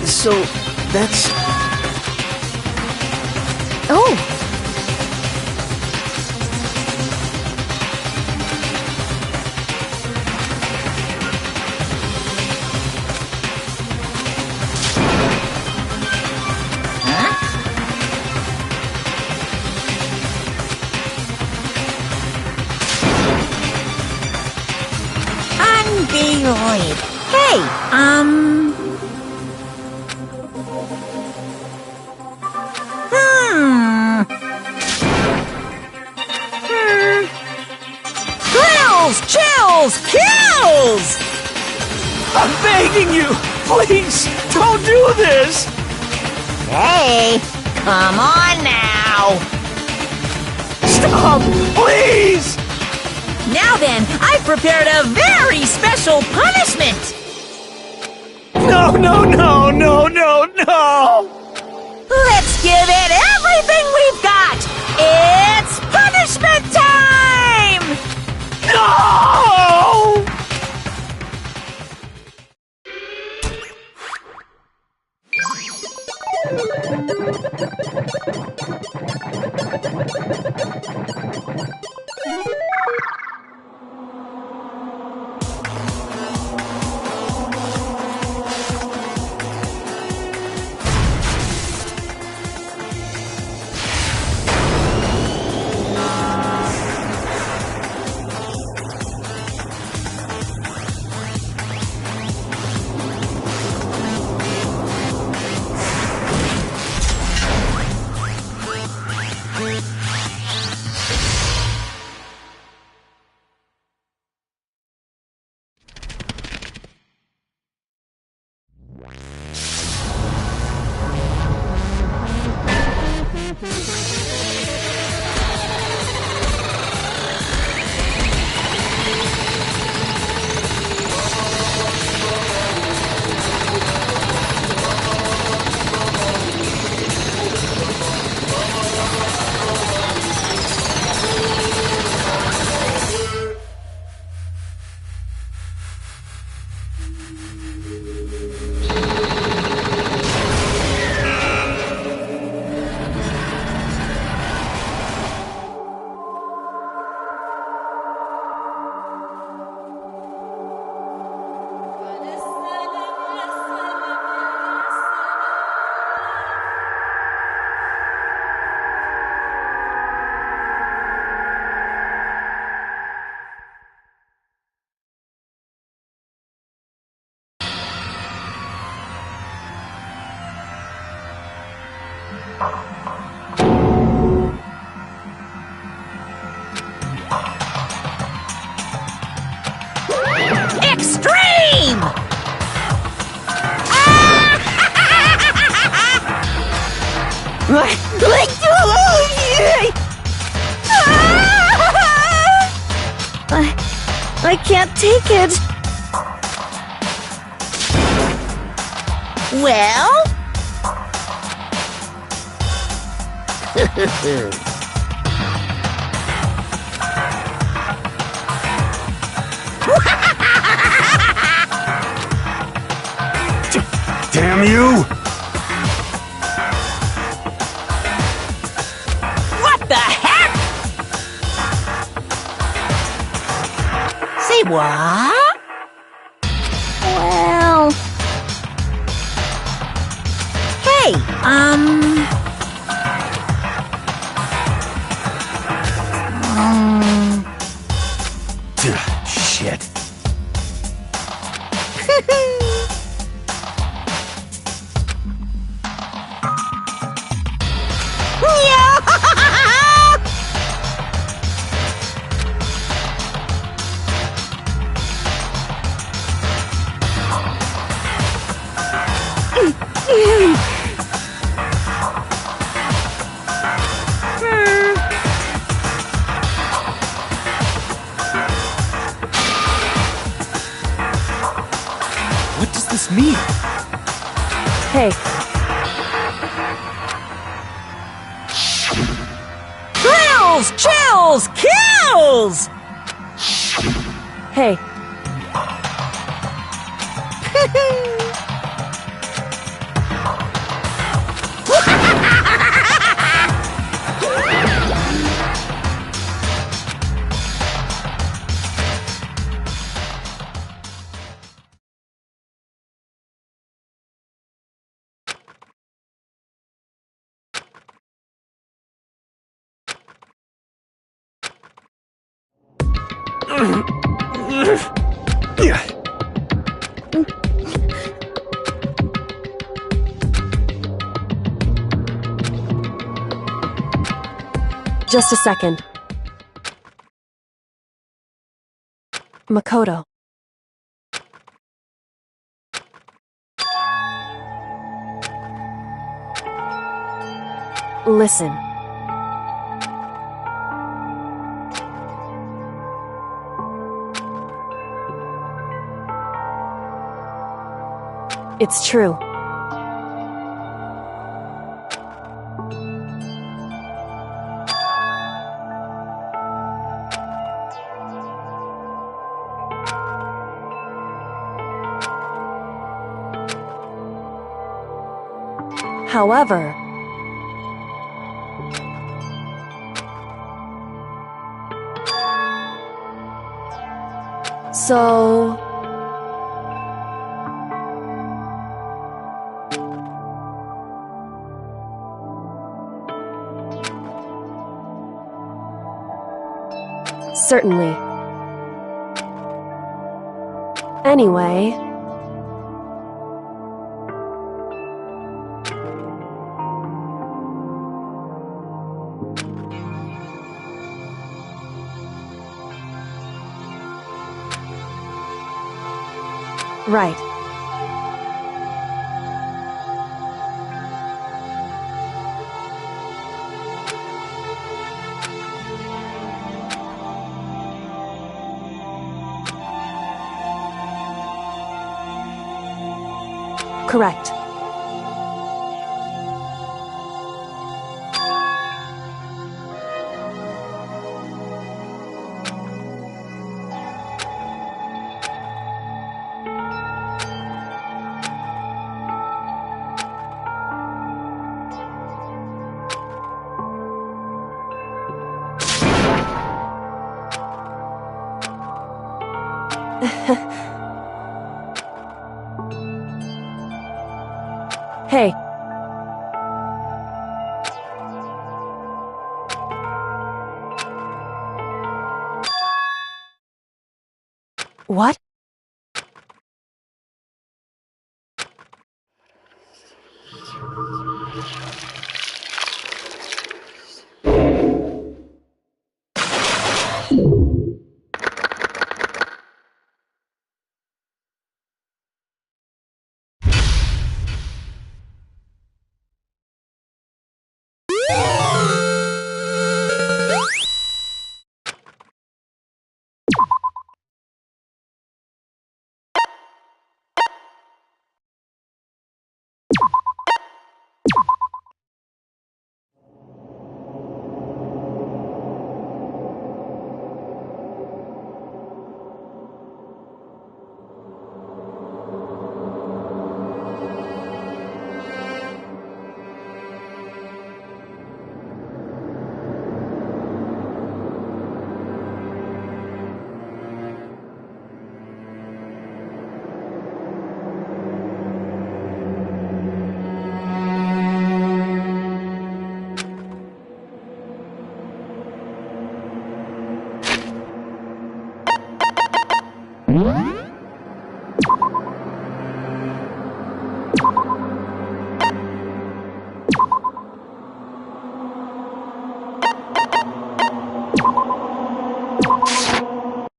So, that's... Oh! Unbelievable. Hey, Thrills, chills, kills! I'm begging you! Please, don't do this! Hey, come on now. Stop! Please! Now then, I've prepared a very special punishment. No, no, no, no, no, no! Let's give it everything we've got. It's punishment time! No! Extreme! I can't take it. Well? you! What the heck? Say what? Well... Hey, Shit. What does this mean? Hey, thrills, chills, kills! hey, just a second. Makoto. Listen. It's true. However, so... Certainly. Anyway... Right. Correct. Hey. What?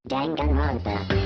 Danganronpa.